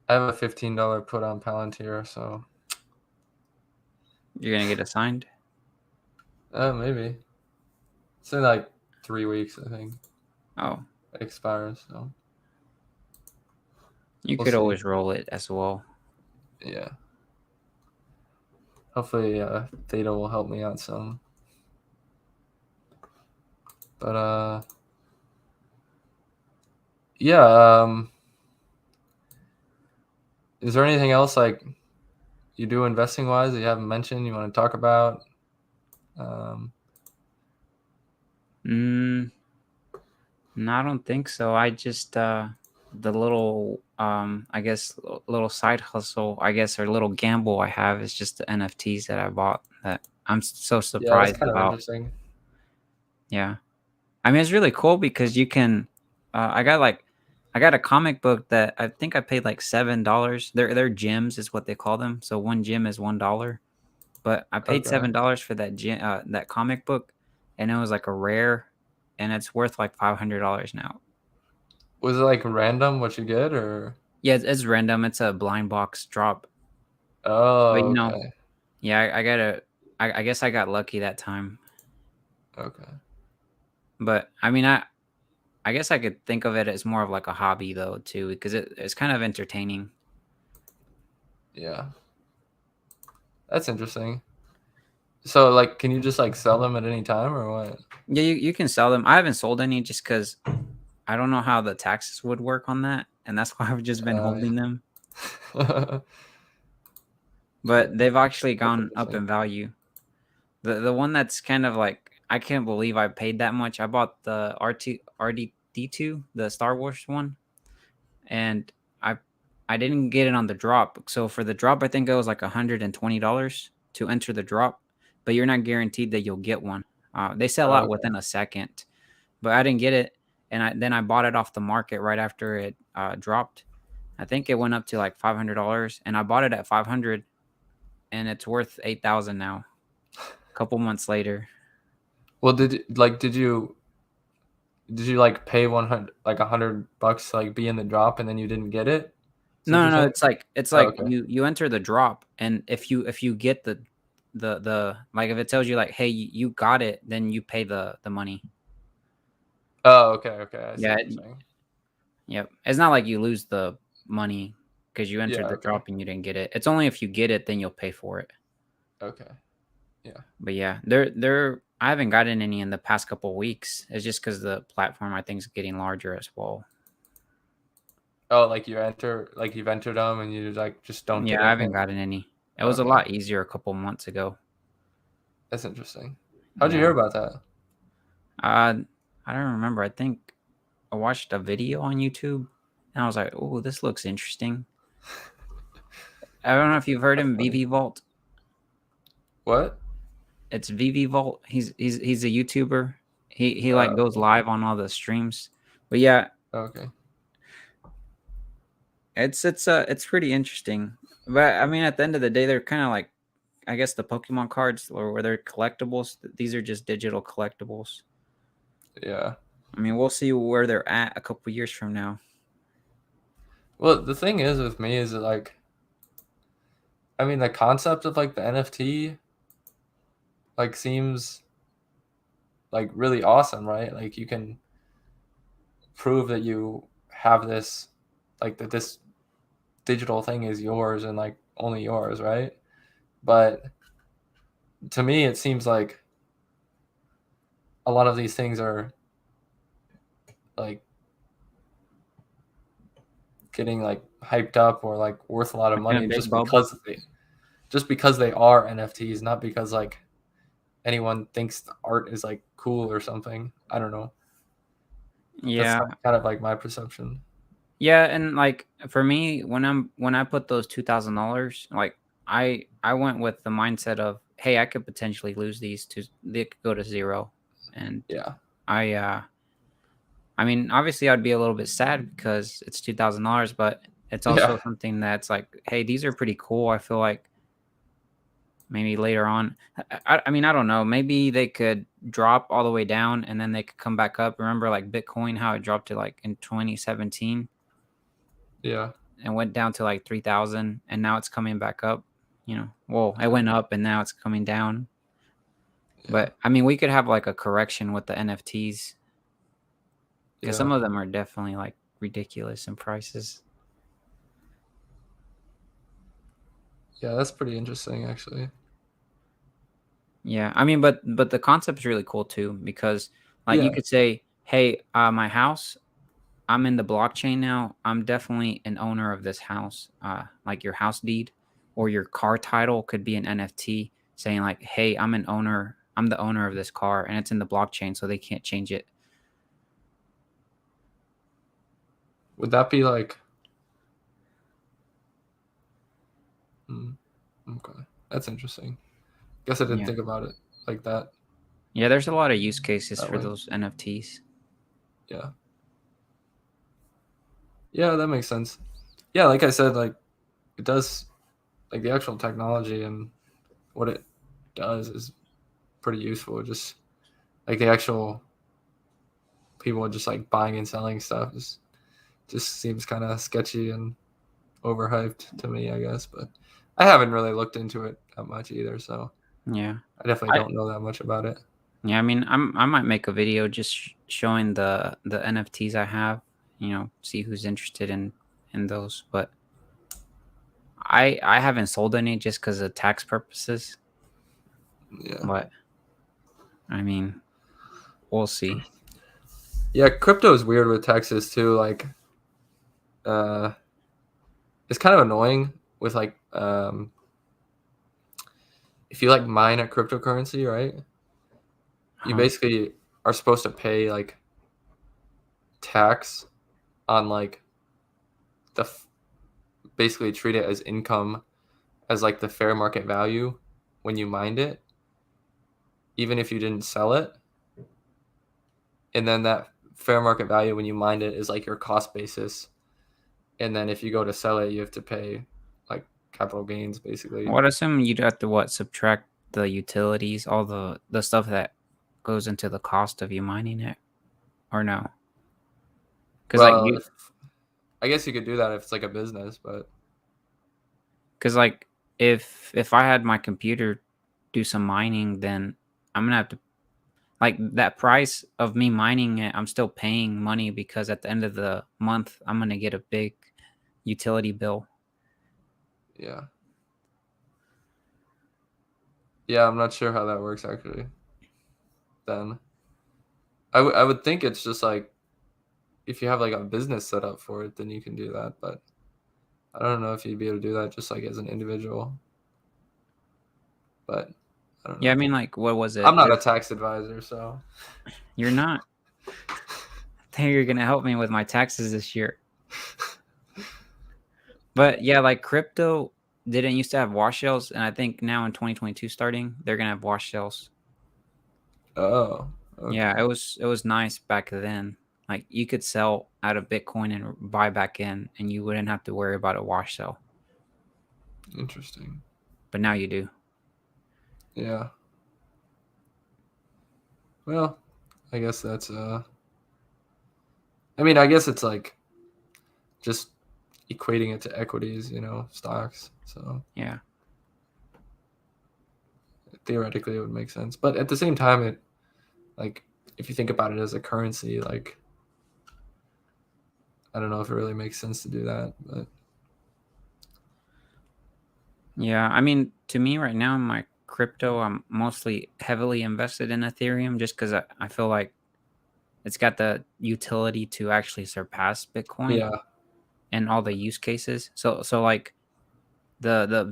I have a $15 put on Palantir, so You're gonna get assigned? maybe it's in like 3 weeks. I think Oh, it expires, so you we'll could see. always roll it as well. Yeah, hopefully Theta will help me out some. But yeah, is there anything else like you do investing wise that you haven't mentioned you want to talk about? Um, Mm, no, I don't think so. I just the little I guess little side hustle, I guess, or little gamble I have is just the NFTs that I bought that I'm so yeah, that's surprised kind of about. interesting. Yeah. I mean, it's really cool because you can. I got a comic book that I think I paid like $7. They're gems, is what they call them. So one gem is $1. But I paid Okay. $7 for that comic book, and it was like a rare, and it's worth like $500 now. Was it like random what you get or? Yeah, it's random. It's a blind box drop, but Oh, okay. yeah, I got a. I guess I got lucky that time. Okay. But I mean, I guess I could think of it as more of like a hobby though too, because it's kind of entertaining. Yeah. That's interesting. So like can you just like sell them at any time or what? Yeah, you can sell them. I haven't sold any just because I don't know how the taxes would work on that, and that's why I've just been holding them. Yeah. But they've actually That's gone up interesting. in value. The one that's kind of like I can't believe I paid that much. I bought the RDD2, the Star Wars one, and I didn't get it on the drop. So for the drop, I think it was like $120 to enter the drop, but you're not guaranteed that you'll get one. They sell Oh, out okay. within a second, but I didn't get it, and then I bought it off the market right after it dropped. I think it went up to like $500, and I bought it at 500, and it's worth 8,000 now. A couple months later. Well, did you like pay 100 like $100 to like be in the drop and then you didn't get it? Is what No, you're no, no. saying? It's Oh, like okay. you enter the drop, and if you get the like if it tells you like, hey, you got it, then you pay the money. Oh, okay, okay. I see Yeah, what you're saying. yep. It's not like you lose the money because you entered Yeah, the okay. drop and you didn't get it. It's only if you get it, then you'll pay for it. Okay. Yeah. But yeah, they're I haven't gotten any in the past couple of weeks. It's just because the platform I think is getting larger as well. Oh, like you've entered them and you like just don't Yeah, get I haven't anything? gotten any. It was a Okay. lot easier a couple months ago. That's interesting. How'd you Yeah. hear about that? Uh, I don't remember. I think I watched a video on YouTube, and I was like, "Oh, this looks interesting." I don't know if you've heard That's him, funny. VV Vault. What? It's VV Vault. He's a YouTuber. He like goes Okay. live on all the streams. But yeah, Okay. it's pretty interesting. But I mean, at the end of the day, they're kind of like I guess the Pokemon cards, or where they're collectibles. These are just digital collectibles. Yeah. I mean, we'll see where they're at a couple years from now. Well, the thing is with me is that like I mean the concept of like the NFT like seems like really awesome, right? Like you can prove that you have this like that this digital thing is yours and like only yours, right? But to me it seems like a lot of these things are like getting like hyped up or like worth a lot of Like in a money big bubble. just because they are NFTs, not because like anyone thinks the art is like cool or something. I don't know. That's Yeah, kind of like my perception. yeah, and like for me, when I put those $2,000, like I went with the mindset of, hey, I could potentially lose these to they could go to zero, and Yeah. I I mean, obviously, I'd be a little bit sad because it's $2,000, but it's also Yeah. something that's like, hey, these are pretty cool. I feel like maybe later on, I mean, I don't know. Maybe they could drop all the way down and then they could come back up. Remember, like Bitcoin, how it dropped to like in 2017 Yeah. and went down to like 3,000, and now it's coming back up. Well, it Yeah. went up and now it's coming down. Yeah. But I mean, we could have like a correction with the NFTs because Yeah. some of them are definitely like ridiculous in prices. Yeah, that's pretty interesting actually. Yeah, I mean, but the concept is really cool too because like you Yeah. could say, hey, my house. I'm in the blockchain now, I'm definitely an owner of this house. Like your house deed or your car title could be an NFT saying like, "Hey, I'm the owner of this car," and it's in the blockchain, so they can't change it. Would that be like? Hmm, okay, that's interesting. Guess I didn't Yeah, think about it like that. yeah. There's a lot of use cases That for way. those NFTs. Yeah. Yeah, that makes sense. Yeah, like I said, like it does, like the actual technology and what it does is pretty useful. Just like the actual people just like buying and selling stuff is just seems kind of sketchy and overhyped to me, I guess. But I haven't really looked into it that much either, so Yeah, I definitely I don't know that much about it. yeah. I mean, I might make a video just showing the NFTs I have. See who's interested in those. But I haven't sold any just because of tax purposes. Yeah. But I mean, we'll see. Yeah, crypto is weird with taxes too. Like, uh, it's kind of annoying with like, if you like mine a cryptocurrency, right? You Huh? basically are supposed to pay like tax on like the basically treat it as income as like the fair market value when you mined it, even if you didn't sell it. And then that fair market value when you mined it is like your cost basis. And then if you go to sell it, you have to pay like capital gains I basically. would assume you'd have to subtract the utilities, all the stuff that goes into the cost of you mining it, or no? Because Well, if, I guess you could do that if it's like a business, but like if I had my computer do some mining, then I'm gonna have to like that price of me mining it. I'm still paying money because at the end of the month, I'm gonna get a big utility bill. yeah. Yeah, I'm not sure how that works actually. Then I would think it's just like if you have like a business set up for it, then you can do that. But I don't know if you'd be able to do that just like as an individual. But I don't Yeah, I know. mean, like, what was I'm it? not a tax advisor, so You're not. I think you're gonna help me with my taxes this year. But yeah, like crypto didn't used to have wash sales, and I think now in 2022 starting, they're gonna have wash sales. oh, Yeah, okay, it was nice back then. Like you could sell out of Bitcoin and buy back in, and you wouldn't have to worry about a wash sale. interesting. But now you do. Yeah. Well, I guess that's I mean, I guess it's like just equating it to equities, stocks. So Yeah. theoretically, it would make sense. But at the same time, it like if you think about it as a currency, like I don't know if it really makes sense to do that. But Yeah. I mean, to me right now, my crypto, I'm mostly heavily invested in Ethereum just because I feel like it's got the utility to actually surpass Bitcoin yeah, and all the use cases. So like the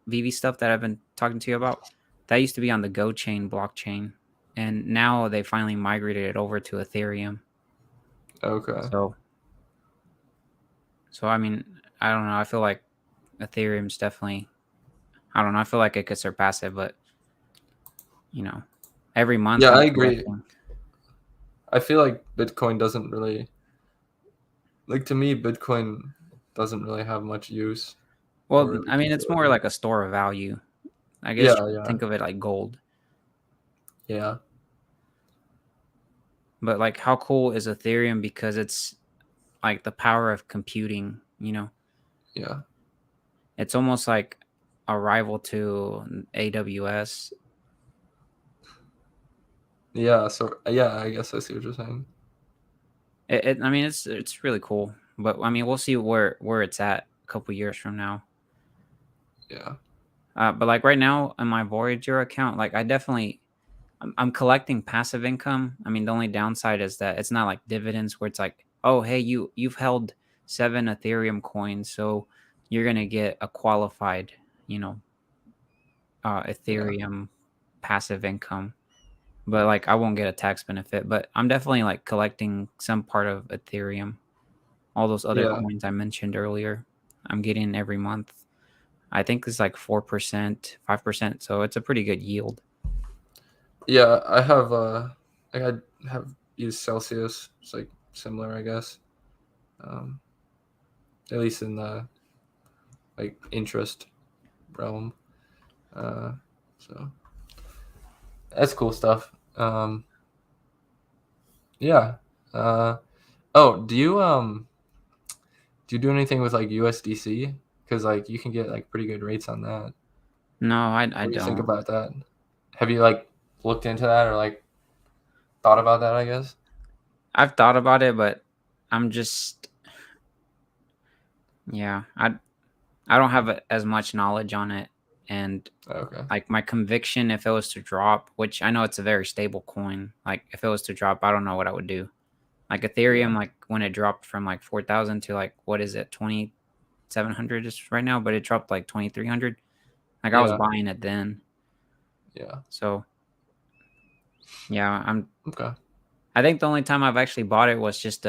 VV stuff that I've been talking to you about, that used to be on the Go chain blockchain, and now they finally migrated it over to Ethereum. okay, So I mean, I don't know. I feel like Ethereum's definitely. I don't know. I feel like it could surpass it, but you know, every month yeah, I I'm agree. collecting. I feel like Bitcoin doesn't really like to me. Bitcoin doesn't really have much use or Well, really I mean, it's more utility. like a store of value. I guess Yeah, you could yeah, think of it like gold. yeah, But like, how cool is Ethereum because it's like the power of computing? yeah, It's almost like a rival to AWS. yeah. So yeah, I guess I see what you're saying. I mean, it's really cool. But I mean, we'll see where it's at a couple years from now. Yeah, But like right now in my Voyager account, like I'm collecting passive income. I mean, the only downside is that it's not like dividends where it's like oh, hey, you've held 7 Ethereum coins, so you're gonna get a qualified, you know, Yeah. Ethereum passive income. But like, I won't get a tax benefit. But I'm definitely like collecting some part of Ethereum. All those other Yeah. coins I mentioned earlier, I'm getting every month. I think it's like 4%, 5%. So it's a pretty good yield. Yeah, I have like I have used Celsius. It's like similar, I guess. Um, at least in the like interest realm. Uh, so that's cool stuff. Yeah. Uh, oh, do you do anything with like USDC? Because like you can get like pretty good rates on that. No, I What do you think don't. about that? Have you like looked into that or like thought about that? I guess. I've thought about it, but I'm just, yeah, I don't have as much knowledge on it. And Okay. like my conviction, if it was to drop, which I know it's a very stable coin, like if it was to drop, I don't know what I would do. Like Yeah. Ethereum, like when it dropped from like 4,000 to like, what is it, 2,700 just right now, but it dropped like 2,300. Like I was Yeah. buying it then. Yeah. So yeah, Okay. I think the only time I've actually bought it was just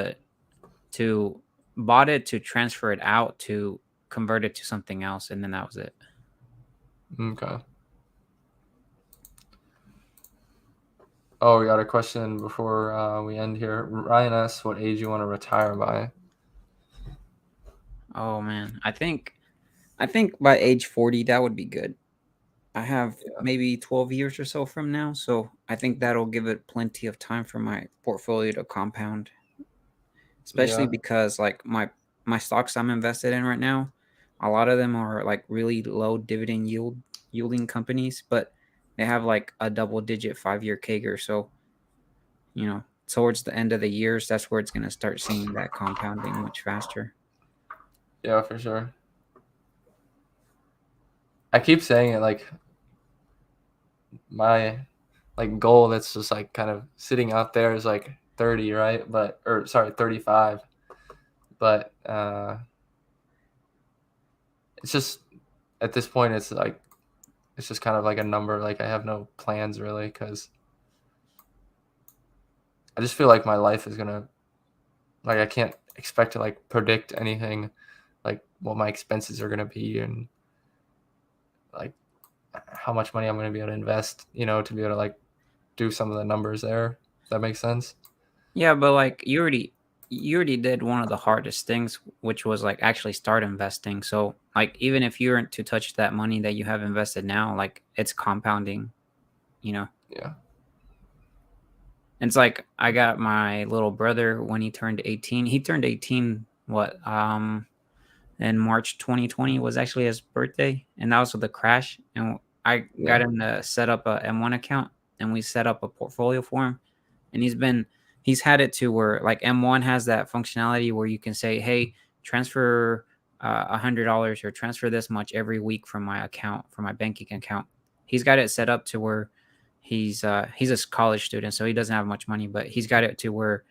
to bought it to transfer it out to convert it to something else, and then that was it. Okay. Oh, we got a question before we end here. Ryan asks what age you want to retire by. Oh man, I think by age 40 that would be good. I have Yeah. maybe 12 years or so from now, so I think that'll give it plenty of time for my portfolio to compound. Especially Yeah. because like my stocks I'm invested in right now, a lot of them are like really low dividend yielding companies, but they have like a double digit 5-year CAGR. So, towards the end of the years, that's where it's going to start seeing that compounding much faster. Yeah, for sure. I keep saying it like my like goal that's just like kind of sitting out there is like 30, right? But or sorry, 35. But it's just at this point it's like it's just kind of like a number. Like I have no plans really because I just feel like my life is gonna like I can't expect to like predict anything like what my expenses are gonna be and like how much money I'm gonna be able to invest, to be able to like do some of the numbers there. If that makes sense. Yeah, but like you already did one of the hardest things, which was like actually start investing. So like even if you weren't to touch that money that you have invested now, like it's compounding, you know. Yeah. It's like I got my little brother when he turned 18. He turned 18 in March 2020 was actually his birthday, and that was with the crash. And I got Yeah. him to set up a M1 account, and we set up a portfolio for him. And he's had it to where like M1 has that functionality where you can say, "Hey, transfer $100 or transfer this much every week from my account, from my banking account." He's got it set up to where he's a college student, so he doesn't have much money, but he's got it to where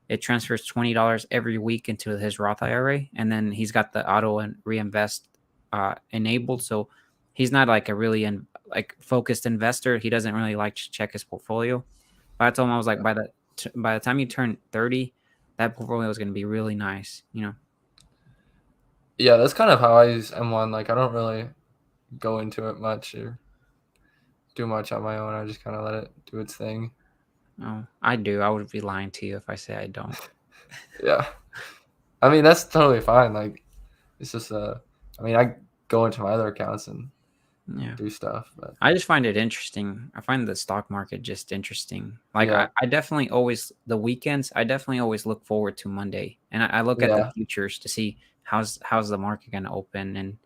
it transfers $20 every week into his Roth IRA, and then he's got the auto and reinvest enabled. So he's not like a really like focused investor. He doesn't really like to check his portfolio. But I told him I was like, Yeah. by the time you turn 30, that portfolio is going to be really nice. Yeah, that's kind of how I use M1. Like I don't really go into it much or do much on my own. I just kind of let it do its thing. Oh, I do. I would be lying to you if I say I don't. Yeah. I mean, that's totally fine. Like it's just I mean, I go into my other accounts and Yeah. do stuff, but I just find it interesting. I find the stock market just interesting. Like yeah. I definitely always the weekends. I definitely always look forward to Monday, and I look at the Yeah. futures to see how's the market going to open, and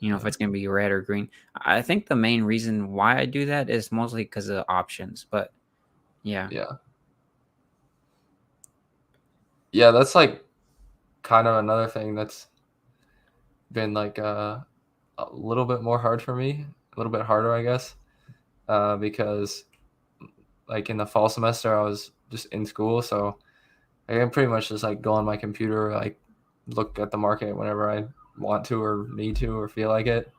if Yeah. it's going to be red or green. I think the main reason why I do that is mostly because of options. But yeah, Yeah. Yeah, that's like kind of another thing that's been like a little bit more hard for me, a little bit harder, I guess, because like in the fall semester I was just in school, so I can pretty much just like go on my computer, like look at the market whenever I want to or need to or feel like it.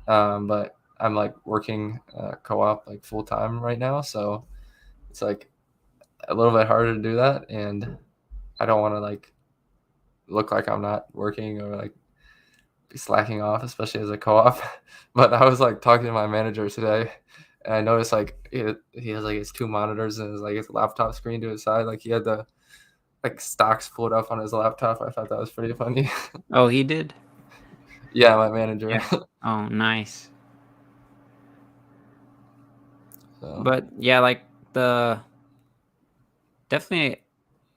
But I'm like working co-op like full time right now, so it's like a little bit harder to do that, and I don't want to like look like I'm not working or like be slacking off, especially as a co-op. But I was like talking to my manager today, and I noticed like he has like his two monitors and his laptop screen to his side. Like he had the like stocks pulled up on his laptop. I thought that was pretty funny. Oh, he did? Yeah, my manager. Yeah. Oh, nice. So But yeah, like the definitely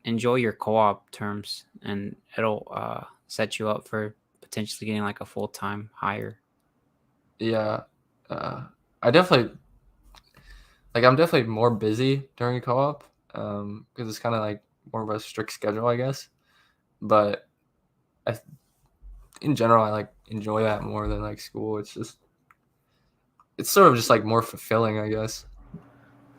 enjoy your co-op terms, and it'll set you up for potentially getting like a full-time hire. yeah, I definitely like I'm definitely more busy during a co-op because it's kind of like more of a strict schedule, I guess. But I, in general, I like enjoy that more than like school. It's sort of just like more fulfilling, I guess.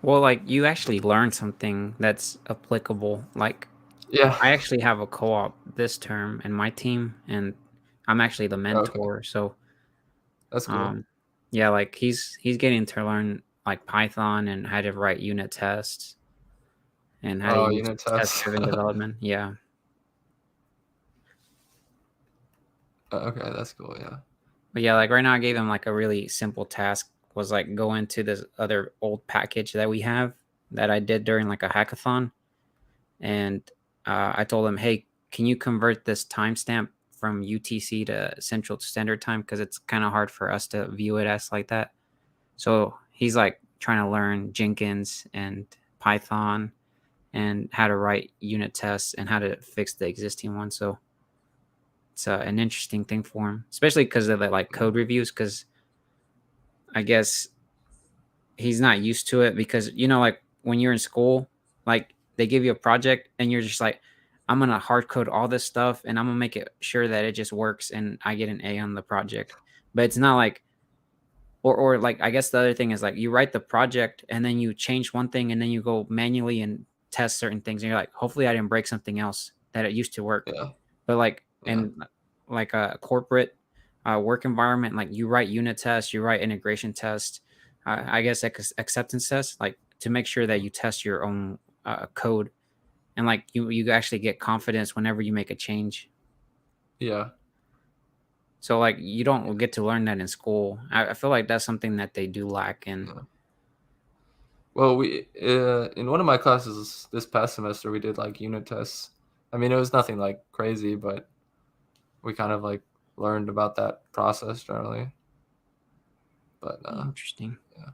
Well, like you actually learn something that's applicable. Like Yeah. I actually have a co-op this term in my team, and I'm actually the Okay, mentor. So, that's cool. um, yeah, like he's getting to learn like Python and how to write unit tests and how to Oh, use unit tests. test-driven development. Yeah, Okay, that's cool. Yeah. but yeah, like right now, I gave him like a really simple task was like go into this other old package that we have that I did during like a hackathon, and I told him, hey, can you convert this timestamp from UTC to Central Standard Time because it's kind of hard for us to view it as like that. So he's like trying to learn Jenkins and Python and how to write unit tests and how to fix the existing one. So it's an interesting thing for him, especially because of the like code reviews. Because I guess he's not used to it because like when you're in school, like they give you a project and you're just like, I'm gonna hard code all this stuff and I'm gonna make it sure that it just works and I get an A on the project. But it's not like, or like I guess the other thing is like you write the project and then you change one thing and then you go manually and test certain things and you're like, hopefully I didn't break something else that it used to work. Yeah. But like Yeah. in like a corporate work environment, like you write unit tests, you write integration tests, I guess acceptance tests, like to make sure that you test your own code and like you actually get confidence whenever you make a change. Yeah. So like you don't get to learn that in school. I feel like that's something that they do lack in. Yeah. Well, we in one of my classes this past semester we did like unit tests. I mean, it was nothing like crazy, but we kind of like learned about that process generally. But Interesting. yeah.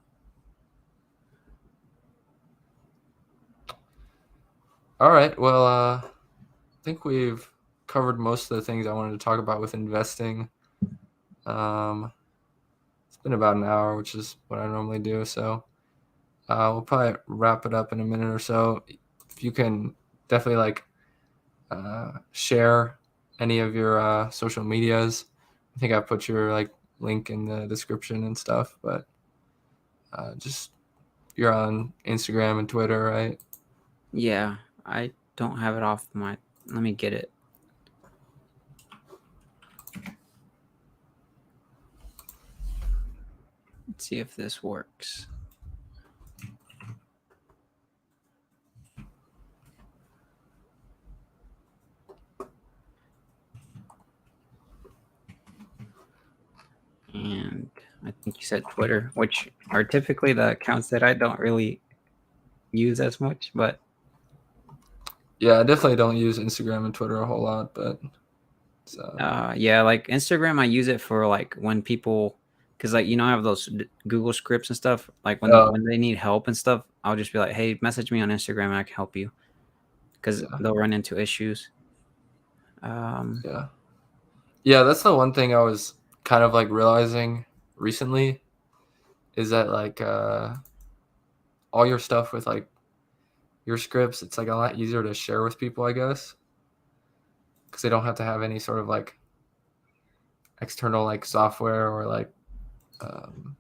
All right. Well, I think we've covered most of the things I wanted to talk about with investing. Um, it's been about an hour, which is what I normally do. So we'll probably wrap it up in a minute or so. If you can definitely like share any of your social medias. I think I put your like link in the description and stuff, but just you're on Instagram and Twitter, right? Yeah, I don't have it off my. Let me get it. Let's see if this works. And I think you said Twitter, which are typically the accounts that I don't really use as much. But Yeah, I definitely don't use Instagram and Twitter a whole lot, but it's, yeah, like Instagram, I use it for like when people, because like I have those Google scripts and stuff. Like when oh when they need help and stuff, I'll just be like, hey, message me on Instagram and I can help you because yeah, they'll run into issues. Um, yeah, yeah. That's the one thing I was kind of like realizing recently is that like all your stuff with like your scripts, it's like a lot easier to share with people, I guess, because they don't have to have any sort of like external like software or like um,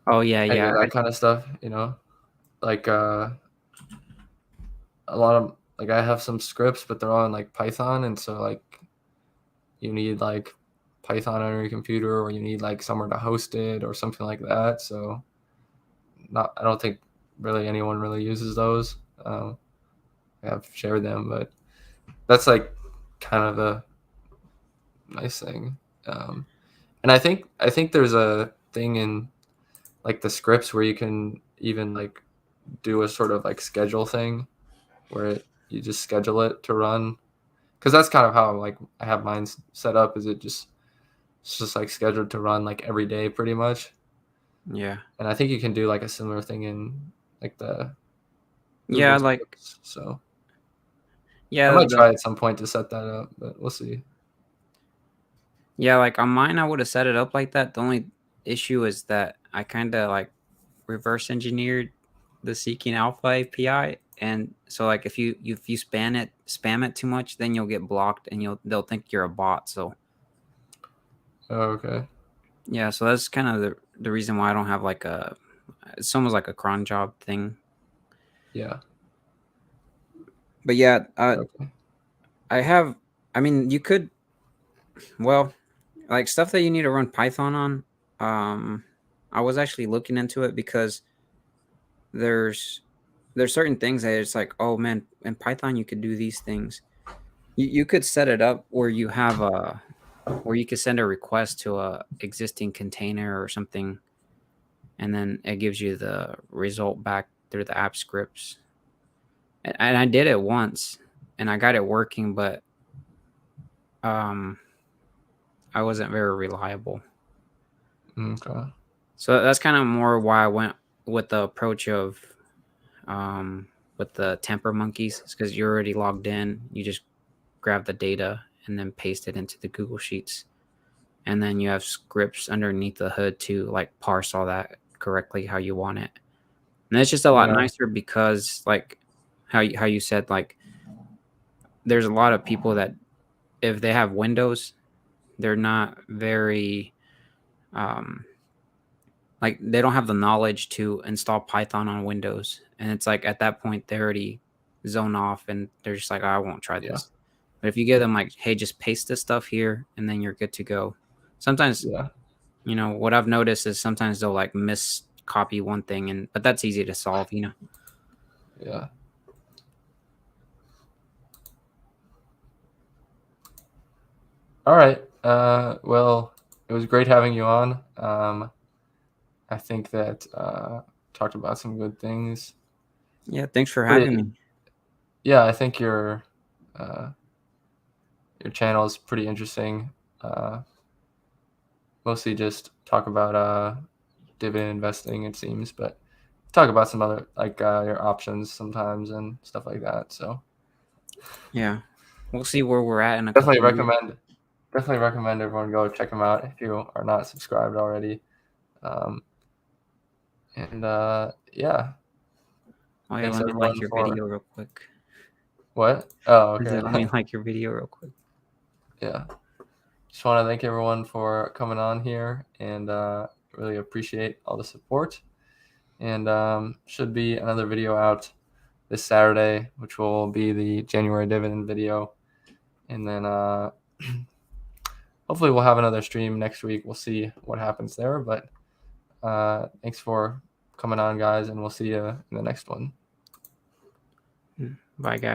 oh yeah, any yeah, of that kind of stuff, like a lot of like I have some scripts, but they're all in like Python, and so like you need like Python on your computer, or you need like somewhere to host it or something like that. So not I don't think really anyone really uses those. I've shared them, but that's like kind of the nice thing. And I think there's a thing in like the scripts where you can even like do a sort of like schedule thing where you just schedule it to run, because that's kind of how like I have mine set up. Is it's just like scheduled to run like every day pretty much. Yeah. And I think you can do like a similar thing in like the Yeah, Google like scripts. So I yeah, might try at some point to set that up, but we'll see. like on mine I would have set it up like that. The only issue is that I kind of like reverse engineered the Seeking Alpha API, and so like if you spam it too much, then you'll get blocked, and they'll think you're a bot. So Oh, okay. yeah, so that's kind of the reason why I don't have like it's almost like a cron job thing. Yeah. But yeah, Okay. I have. I mean, you could, well, like stuff that you need to run Python on. I was actually looking into it because there's there's certain things that it's like, oh man, in Python you could do these things. You could set it up where you have a where you could send a request to a existing container or something, and then it gives you the result back through the app scripts. And I did it once, and I got it working, but um, I wasn't very reliable. Okay. So that's kind of more why I went with the approach of um, with the temper monkeys, because you're already logged in. You just grab the data and then paste it into the Google Sheets, and then you have scripts underneath the hood to like parse all that correctly how you want it. And it's just a lot Yeah. nicer because like how you said, like there's a lot of people that if they have Windows, they're not very um like they don't have the knowledge to install Python on Windows. And it's like at that point they already zone off and they're just like, oh, I won't try Yeah. this. But if you give them like, hey, just paste this stuff here and then you're good to go. Sometimes, Yeah. what I've noticed is sometimes they'll like miss copy one thing, and but that's easy to solve. Yeah. All right. Well, it was great having you on. I think that talked about some good things. Yeah, thanks for having Pretty. me. Yeah, I think uh, your channel is pretty interesting. Uh, Mostly just talk about dividend investing, it seems, but talk about some other like your options sometimes and stuff like that. So Yeah. We'll see where we're at in a definitely couple of years. recommend definitely recommend everyone go check them out if you are not subscribed already. Um, and yeah, Oh yeah, thanks let me like everyone your for video real quick. what? Oh, I okay. said, let me like your video real quick. Yeah. Just want to thank everyone for coming on here and really appreciate all the support. And should be another video out this Saturday, which will be the January dividend video. And then hopefully we'll have another stream next week. We'll see what happens there. But thanks for coming on, guys, and we'll see you in the next one. Bye, guys.